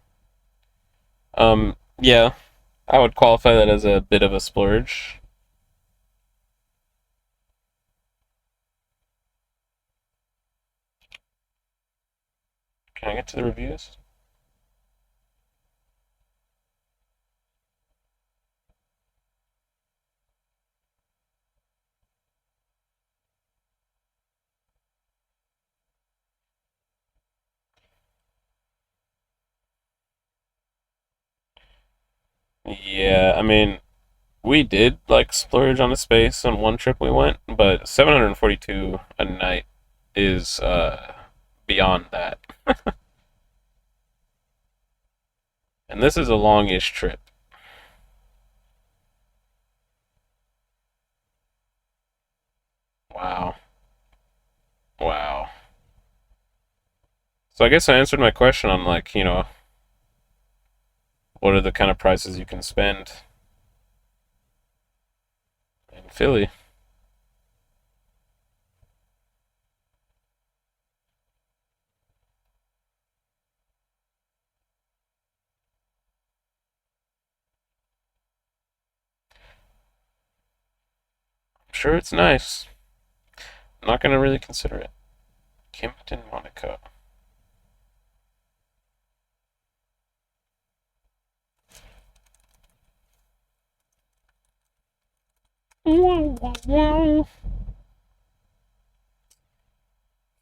Yeah, I would qualify that as a bit of a splurge. Can I get to the reviews? Yeah, I mean, we did like splurge on the space on one trip we went, but 742 a night is beyond that. And this is a longish trip. Wow. Wow. So I guess I answered my question on like, what are the kind of prices you can spend in Philly? I'm sure it's nice. I'm not gonna really consider it. Kimpton, Monaco.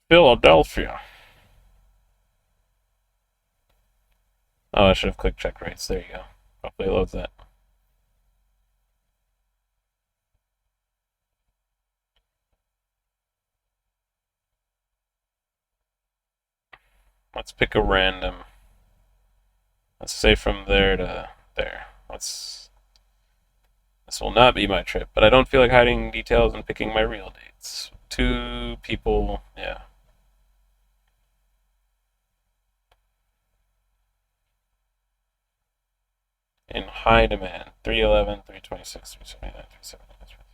Philadelphia. Oh, I should have clicked check rates. There you go. Hopefully it loads that. Let's pick a random. Let's say from there to there. Let's. This will not be my trip, but I don't feel like hiding details and picking my real dates. Two people, yeah. In high demand. 311, 326, 379, 379.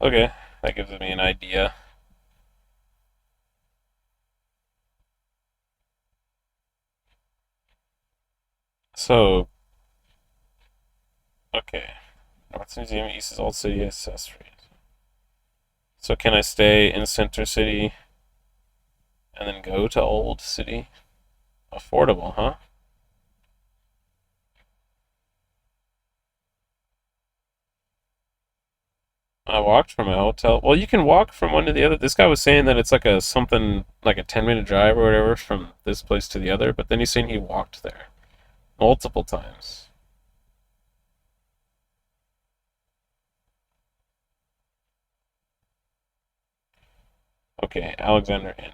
Okay, that gives me an idea. So, okay. North Museum, East is Old City Accessories. So can I stay in Center City and then go to Old City? Affordable, huh? I walked from my hotel. Well, you can walk from one to the other. This guy was saying that it's like a something like a 10-minute drive or whatever from this place to the other, but then he's saying he walked there multiple times. Okay, Alexander Inn.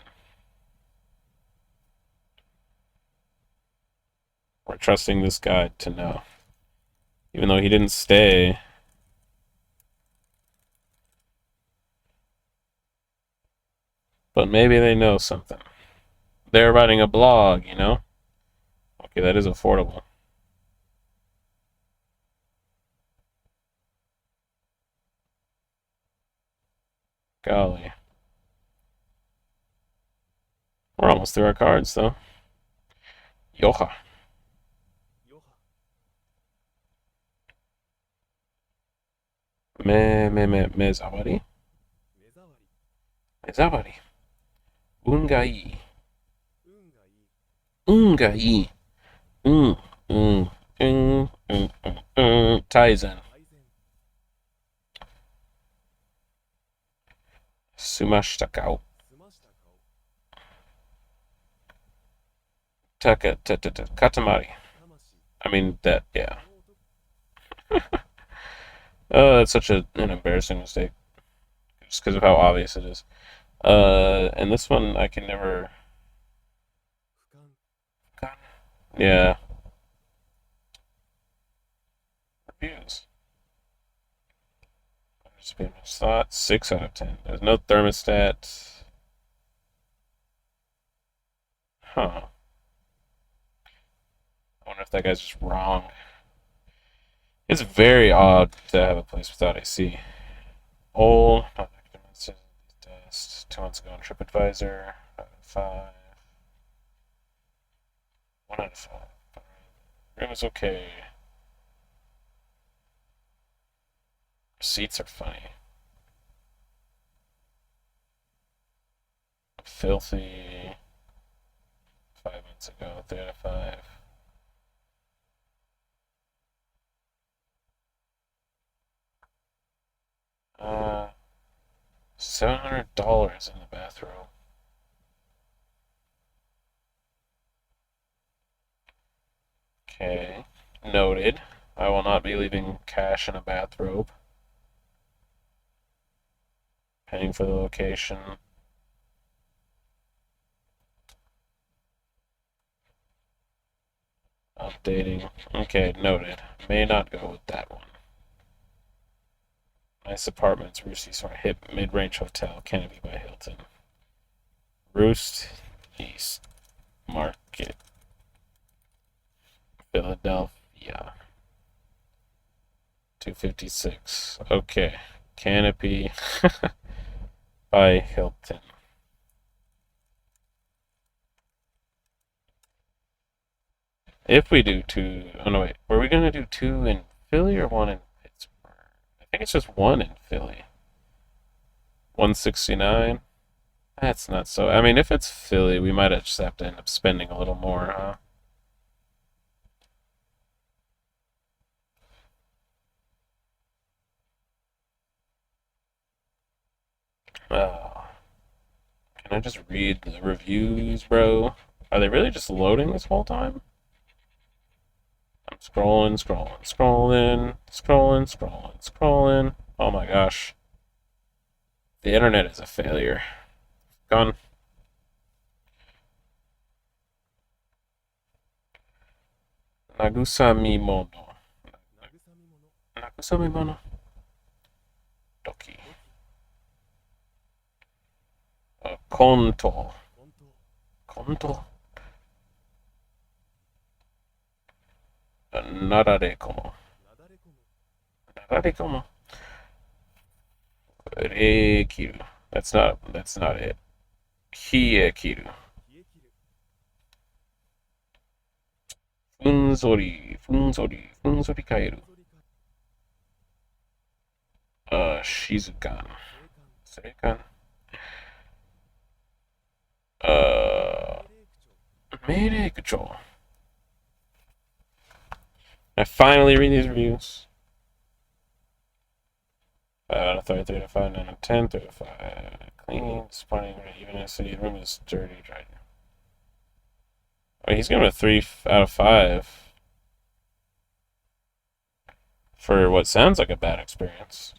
We're trusting this guy to know. Even though he didn't stay, but maybe they know something. They're writing a blog, you know? Okay, that is affordable. Golly. We're almost through our cards, though. Yoha. よは Mezawari? 目障り Mezawari. Ungai. 運がいい Ungai. Un. Un. Taizen. 改善 Sumashita. 済ました顔 Katamari. 魂 I mean, that, yeah. この男 Oh, that's such an embarrassing mistake. Just because of how obvious it is. And this one I can never. 俯瞰 Yeah. Reviews. Just be much thought. 6 out of 10. There's no thermostat. Huh. I wonder if that guy's just wrong. It's very odd to have a place without AC. Old, not documented, test. 2 months ago on TripAdvisor. 5. 1 out of 5. Room is okay. Seats are funny. Filthy. 5 months ago. 3 out of 5. Uh, $700 in the bathroom. Okay. Noted. I will not be leaving cash in a bathrobe. Paying for the location. Updating. Okay, noted. May not go with that one. Nice apartments, Roosty Smart, hip mid-range hotel, Canopy by Hilton. Roost East Market, Philadelphia. 256. Okay. Canopy by Hilton. If we do two, oh no, wait, were we gonna do two in Philly or one in Pittsburgh? I think it's just one in Philly. 169. That's not so. I mean, if it's Philly, we might just have to end up spending a little more, huh? Oh, can I just read the reviews, bro? Are they really just loading this whole time? I'm scrolling, scrolling, scrolling, scrolling, scrolling, scrolling. Oh my gosh. The internet is a failure. Gone. Nagusami mono. 慰み者 Nagusami mono. Doki. 土器 Konto. 本当 Konto. Nararekomo. なだれ込む Nararekomo. Rekiru. That's not it. Hiekiru. 冷え切る Funzori. Funzori. Funzori kaeru. ぞりか Shizukan. 静観 Seikan. Uh, 命令口調 Meirei Control. I finally read these reviews. 5 out of 33 to 5, 9 out of 10, 3 to 5. Clean, disappointing, even in the city. The room is dirty, dry. Wait, he's giving it a 3 out of 5 for what sounds like a bad experience.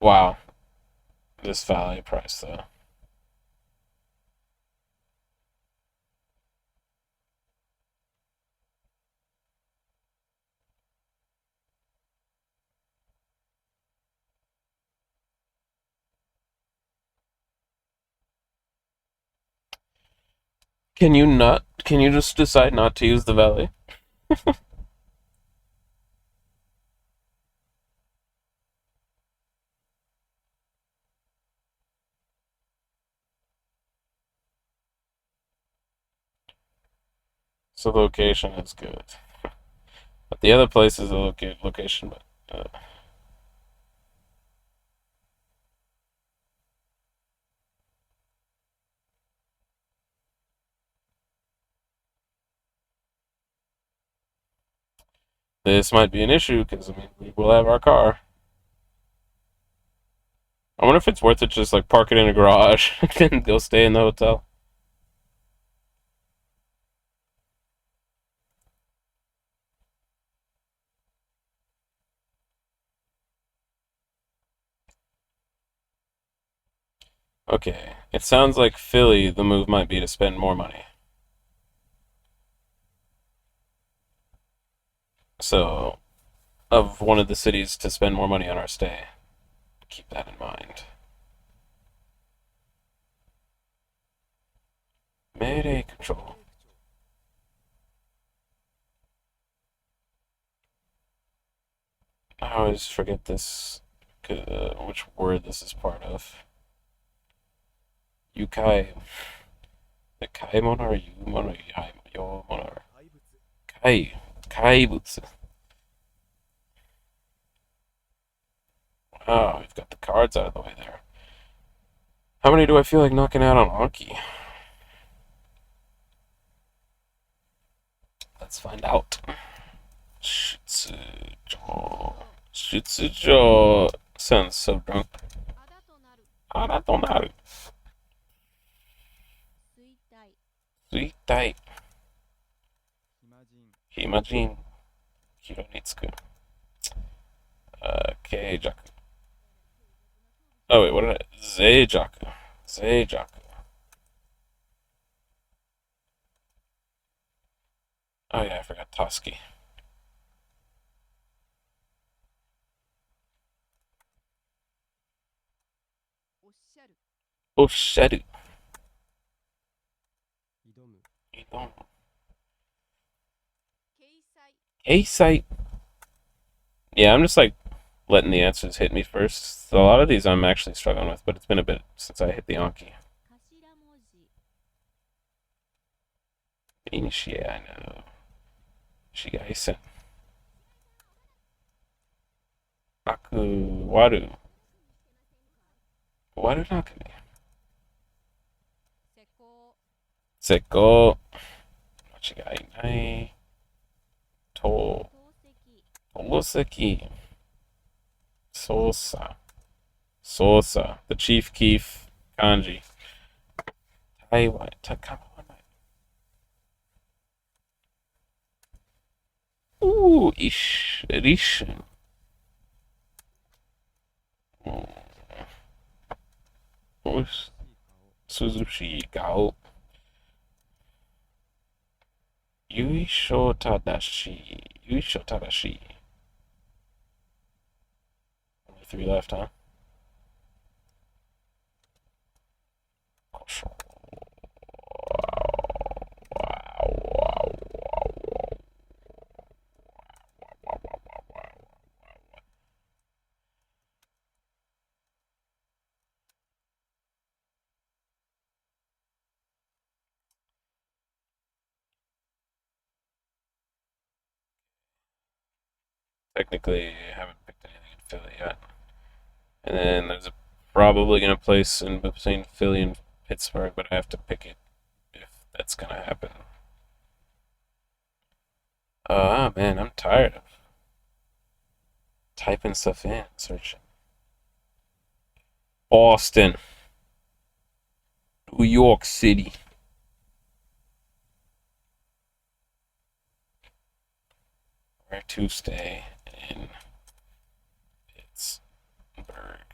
Wow. This value price, though. Can you not? Can you just decide not to use the valet? So the location is good. But the other place is a location, but this might be an issue because I mean we will have our car. I wonder if it's worth it to just like park it in a garage and go stay in the hotel. Okay, it sounds like Philly, the move might be to spend more money. So, of one of the cities to spend more money on our stay. Keep that in mind. Mayday 命 control. 令口調 I always forget this, which word this is part of. Yukai. The kai mono or you mono, yo mono. 怪物 Kai. Kaibutsu. Oh, we've got the cards out of the way there. How many do I feel like knocking out on Anki? Let's find out. Shitsujo. Shitsujo sounds so drunk. あだとなる腹となる。衰退、衰退。暇人、暇人。広につく。軽弱。Oh wait, what did I? Zeijaku. Zeijaku. Oh yeah, I forgot Toski. おっしゃる、おっしゃる。挑む、挑む。掲載、A site. Yeah, I'm just like letting the answers hit me first. A lot of these I'm actually struggling with, but it's been a bit since I hit the Anki. 頭文字、Initiate, I know. Shigaisen. Aku, Waru. Waru Nakami. 施工、 Seko. Machigai nai. To. 透析、 Oloseki. Sosa. Sosa. The Chief Keef kanji. Taiwan. Takama. Ooh, Rishin. Suzushi Gao. Yuisho Tadashi. Yuisho Tadashi. Only three left, huh? Technically, I haven't picked anything in Philly yet. And then there's probably going to place in between Philly and Pittsburgh, but I have to pick it if that's going to happen. Man, I'm tired of typing stuff in, searching. Boston. New York City. Where to stay in Pittsburgh.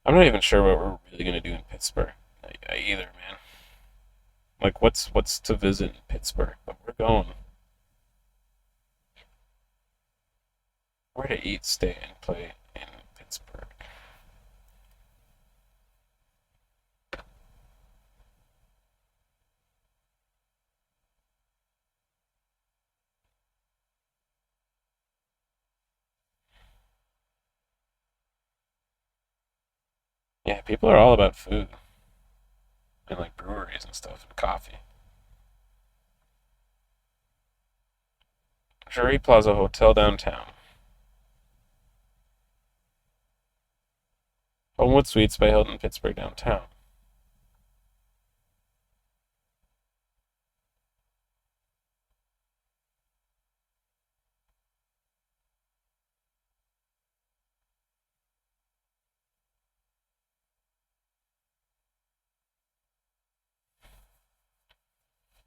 I'm not even sure what we're really gonna do in Pittsburgh either, man. Like, what's to visit in Pittsburgh? But we're going. Where to eat, stay, and play in Pittsburgh. Yeah, people are all about food and like breweries and stuff and coffee. Jury Plaza Hotel downtown. Homewood Suites by Hilton, Pittsburgh downtown.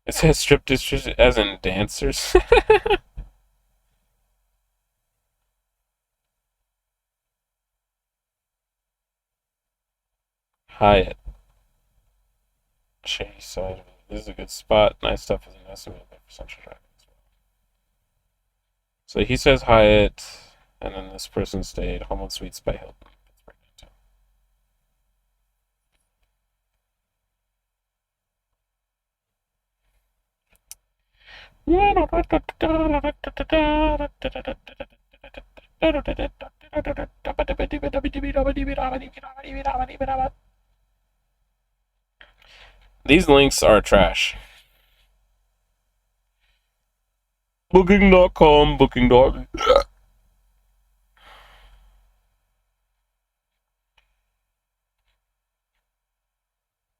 It says strip districts as in dancers. Hyatt. Shady side. This is a good spot. Nice stuff is an estimate for Central Drive as well. So he says Hyatt, and then this person stayed Homewood Suites by Hilton, Pittsburgh downtown. These links are trash. Booking.com, booking.com.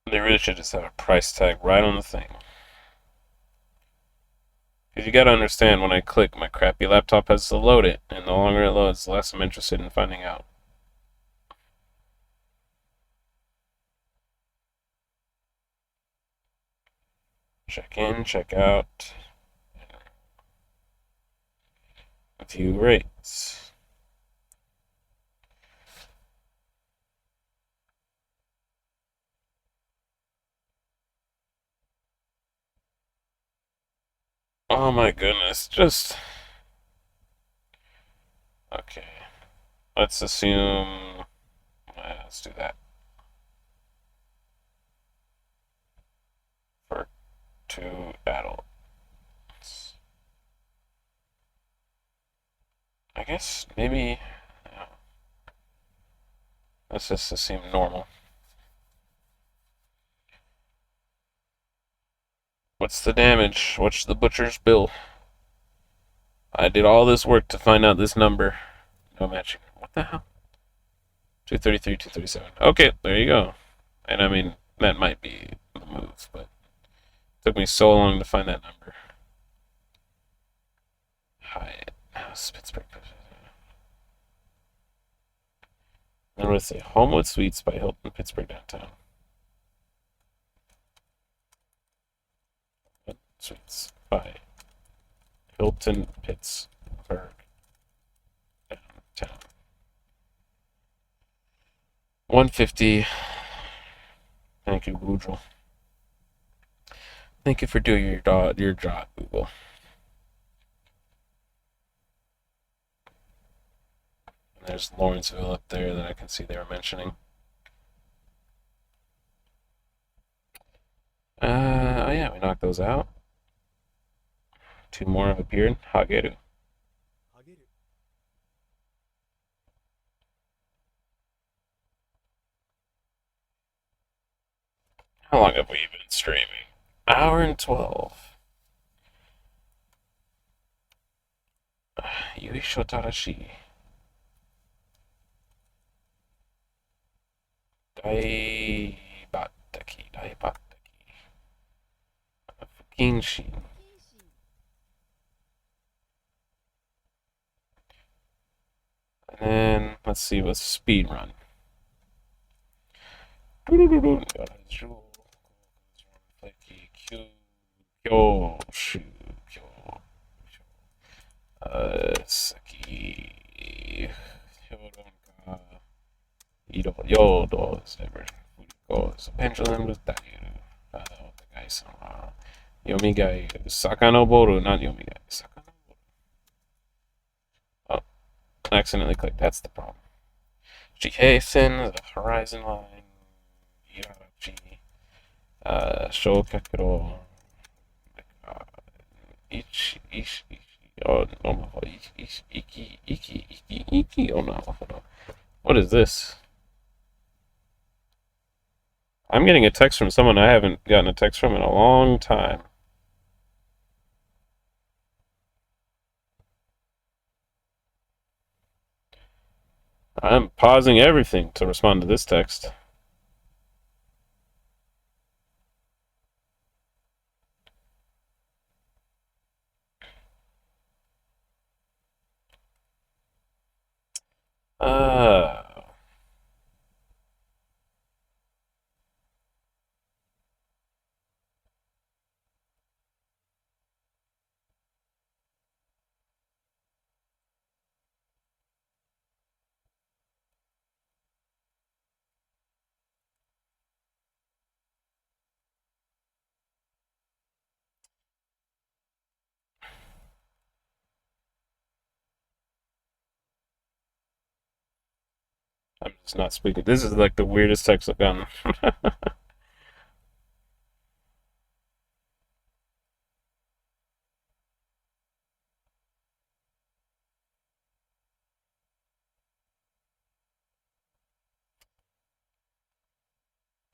They really should just have a price tag right on the thing. Because you gotta understand, when I click, my crappy laptop has to load it, and the longer it loads, the less I'm interested in finding out. Check in, check out. View rates. Oh my goodness, just. Okay. Let's assume. Let's do that. For 2 adults. I guess maybe. Let's just assume normal. What's the damage? What's the butcher's bill? I did all this work to find out this number. No matching. What the hell? 233, 237. Okay, there you go. And I mean, that might be the move, but it took me so long to find that number. Hyatt House, Pittsburgh. Then let's say Homewood Suites by Hilton, Pittsburgh downtown. Suites by Hilton, Pittsburgh downtown. 150. Thank you, Google. Thank you for doing your job, Google. And there's Lawrenceville up there that I can see they were mentioning. Oh yeah, we knocked those out. 2 more have appeared. Hageru. ハゲる How long have we been streaming? Hour and 12. Yuisho Tarashi. Daibataki. Fukinshin. 謙信 And then, let's see what's speed run. Saki. Yodo is ever. Pendulum with Dairu. Yomigai. Sakanoboru, not Yomigai. Sakanoboru. Oh, I accidentally clicked. That's the problem. Jihei-sen, the horizon line. Yarachi. Shokakuro. Oh, no. Iki. Oh, no. What is this? I'm getting a text from someone I haven't gotten a text from in a long time. I'm pausing everything to respond to this text. Uh, I'm just not speaking. This is like the weirdest text I've gotten.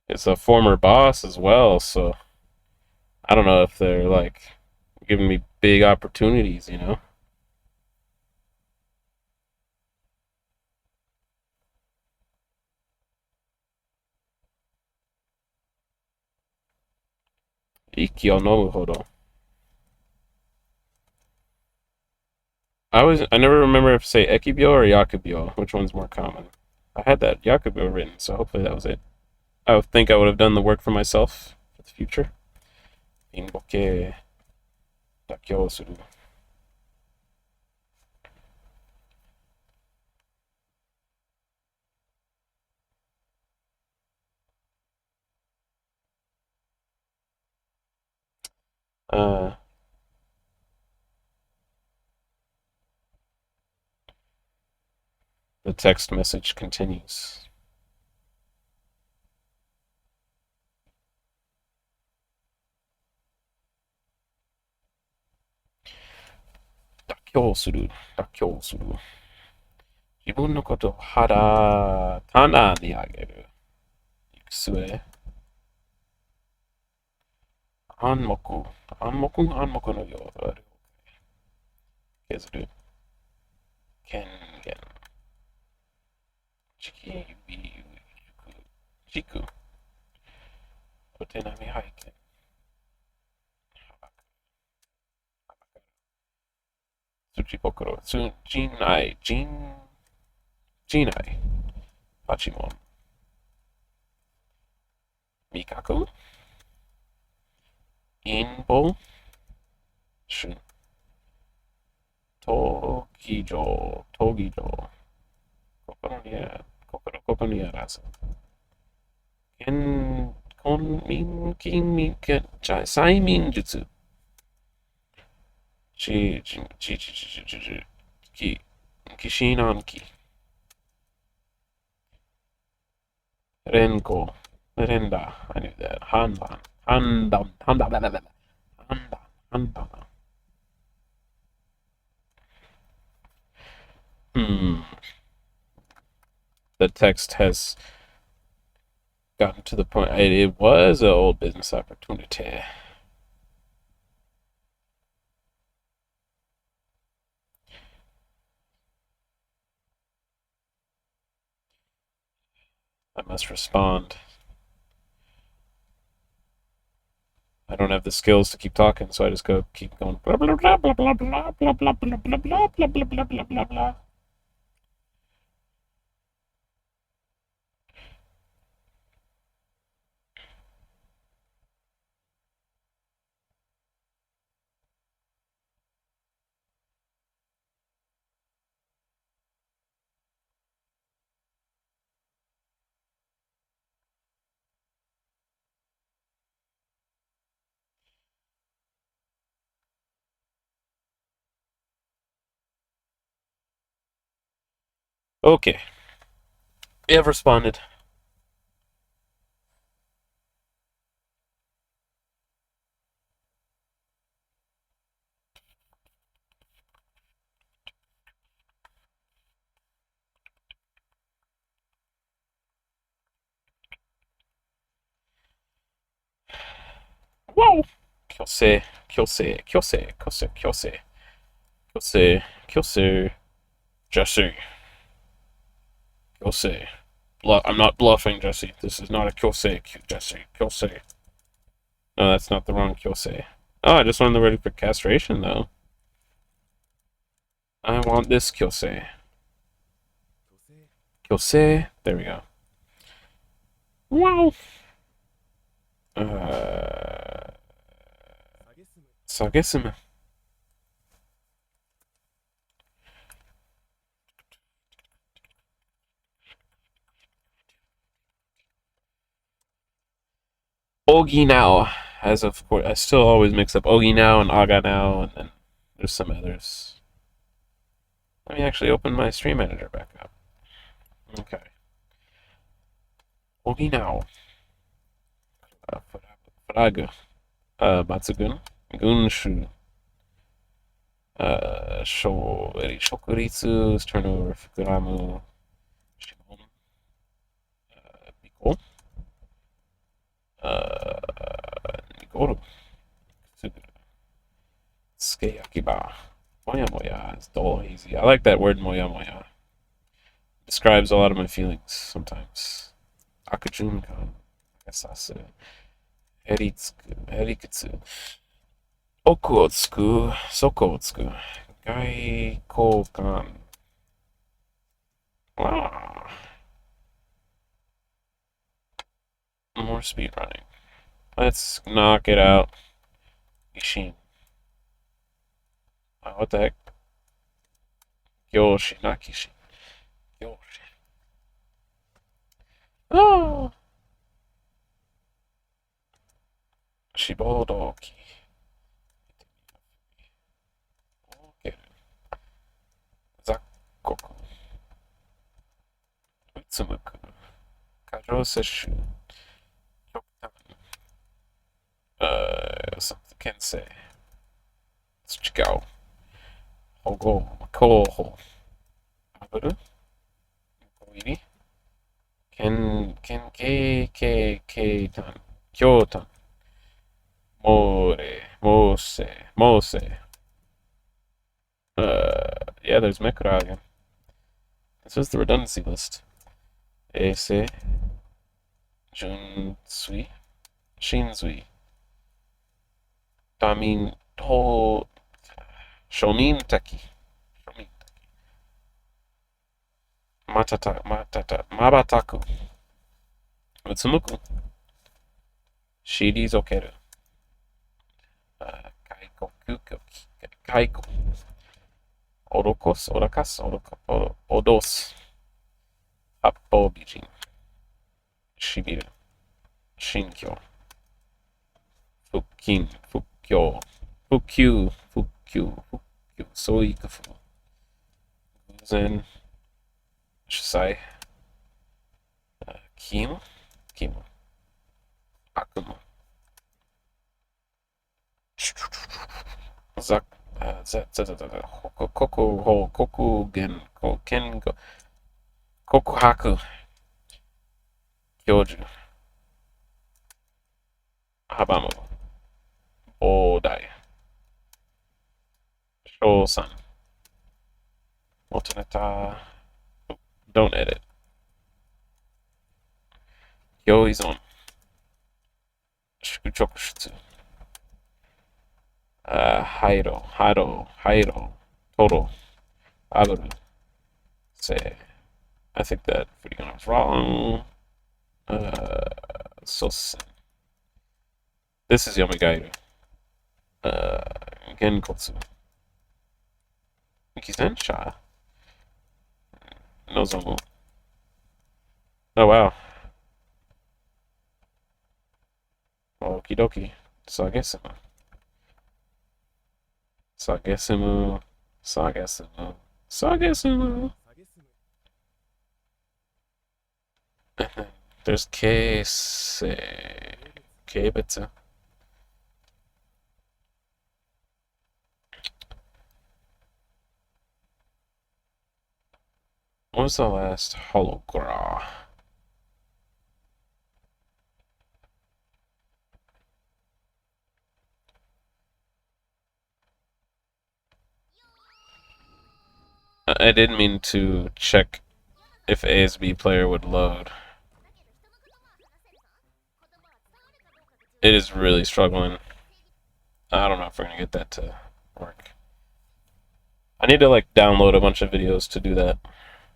It's a former boss as well, so I don't know if they're like giving me big opportunities, you know? Ikki o nomu hodo. I never remember if to say Ekibyo or Yakubyo. Which one's more common? I had that Yakubyo written, so hopefully that was it. I would think I would have done the work for myself for the future. ピンボケ、妥協する。Uh, the text message continues. 妥協する。妥協する。自分のことを棚にあげる。行く末。暗黙。暗黙のよう。削る。権限。地球軸。お手並み拝見。土袋。陣内。陣内。パチモン。味覚。陰謀。春。闘技場。ここにあらず。催眠術。疑心暗鬼。連行。連打。I knew that. 判断。Hmm. The text has gotten to the point. It was an old business opportunity. I must respond. I don't have the skills to keep talking, so I just keep going blah blah blah blah blah blah blah blah blah blah blah blah blah blah blah blah blah. Okay, we have responded. Whoa! Kyose. Jesse. Kyose. I'm not bluffing, Jesse. This is not a Kyose, Jesse. Kyose. No, that's not the wrong Kyose. Oh, I just learned the word for castration, though. I want this Kyose. Kyose. There we go. Wow. Sagesum. Ogi now. As of course, I still always mix up Ogi now and Aga now, and then there's some others. Let me actually open my stream manager back up. Okay. Ogi now. Frage. Matsugun. Gunshu. Shokuritsu. Turnover. Fukuramu. Shimon. Biko. Nikoru. Suguru. Tsukeyakiba. Moya moya is dull, easy. I like that word moya moya. Describes a lot of my feelings sometimes. Akujunkan. Asasu. Herikutsu. Oku o tsuku. Soko o tsuku. Gaikokan. Ah. More speed running. Let's knock it out. Ishin. What the heck? Yoshi, not Kishin. Yoshi. Oh! Shibodoki. Okay. Zakkoku. Utsumuku. Kajoseshu. Yokutan. Something Kensei. Tsuchigao. Hogo. Koho. Aburu. Koiri. Tan. Kyotan. Mose. Yeah, there's Mekura again. This is the redundancy list. Eise. Junsui. Shinzui. Damin. Shomin Taki. Mabataku. Utsumuku. Shiri Zokeru. Kaiko. Odos. Happo Bijin. Shibiru. Shinkyo. Fukyo. Soikufu. Guzen. Shisai. Kimo. Akuma. Kokuhaku. Kyoju. Habamo. Odai. Shosan. Motoneta. Don't edit. Kyoizon. Shukuchokushitsu. Hairo. Toro. Abaru. Say. I think that furigana was wrong. Sosen. This is Yomagairu. Genkotsu. Mikizensha. Nozomu. Oh wow. Okie dokie. Sagesimu. There's Keibetsu. What was the last hologra? I didn't mean to check if ASB player would load. It is really struggling. I don't know if we're gonna get that to work. I need to like download a bunch of videos to do that.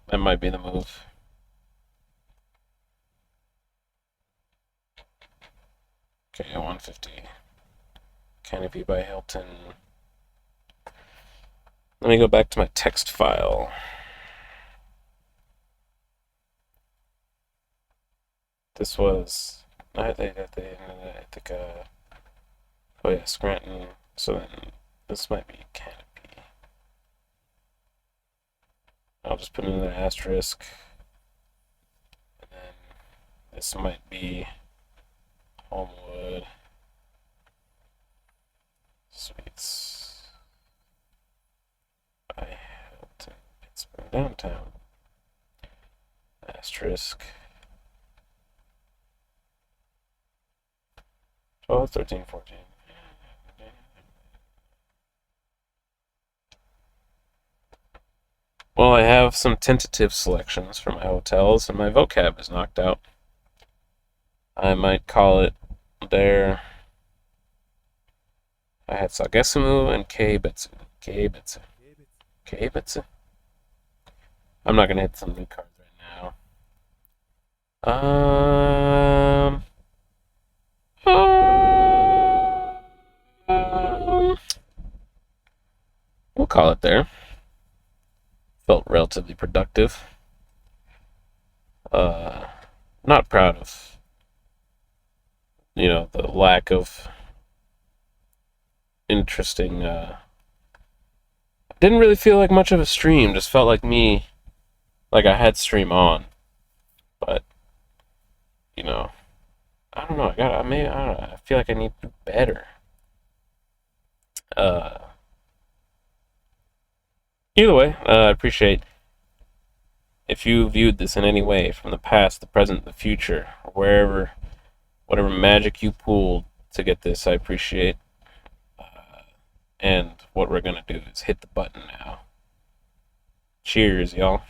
That might be the move. Okay, 150. Canopy by Hilton. Let me go back to my text file. This was, I think, oh yeah, Scranton. So then this might be Canopy. I'll just put in an asterisk. And then this might be Homewood. Suites. By Hilton, Pittsburgh downtown. Asterisk. 12, 13, 14. Well, I have some tentative selections for my hotels, and my vocab is knocked out. I might call it there. I had Sagesimu and Keibetsu. I'm not gonna hit some new cards right now. we'll call it there. Felt relatively productive. Not proud of, the lack of interesting. Didn't really feel like much of a stream. Just felt like me, like I had stream on, but I don't know. I don't know. I feel like I need to do better. Uh, Either way, I appreciate if you viewed this in any way from the past, the present, the future, wherever, whatever magic you pulled to get this. I appreciate. And what we're gonna do is hit the button now. Cheers, y'all.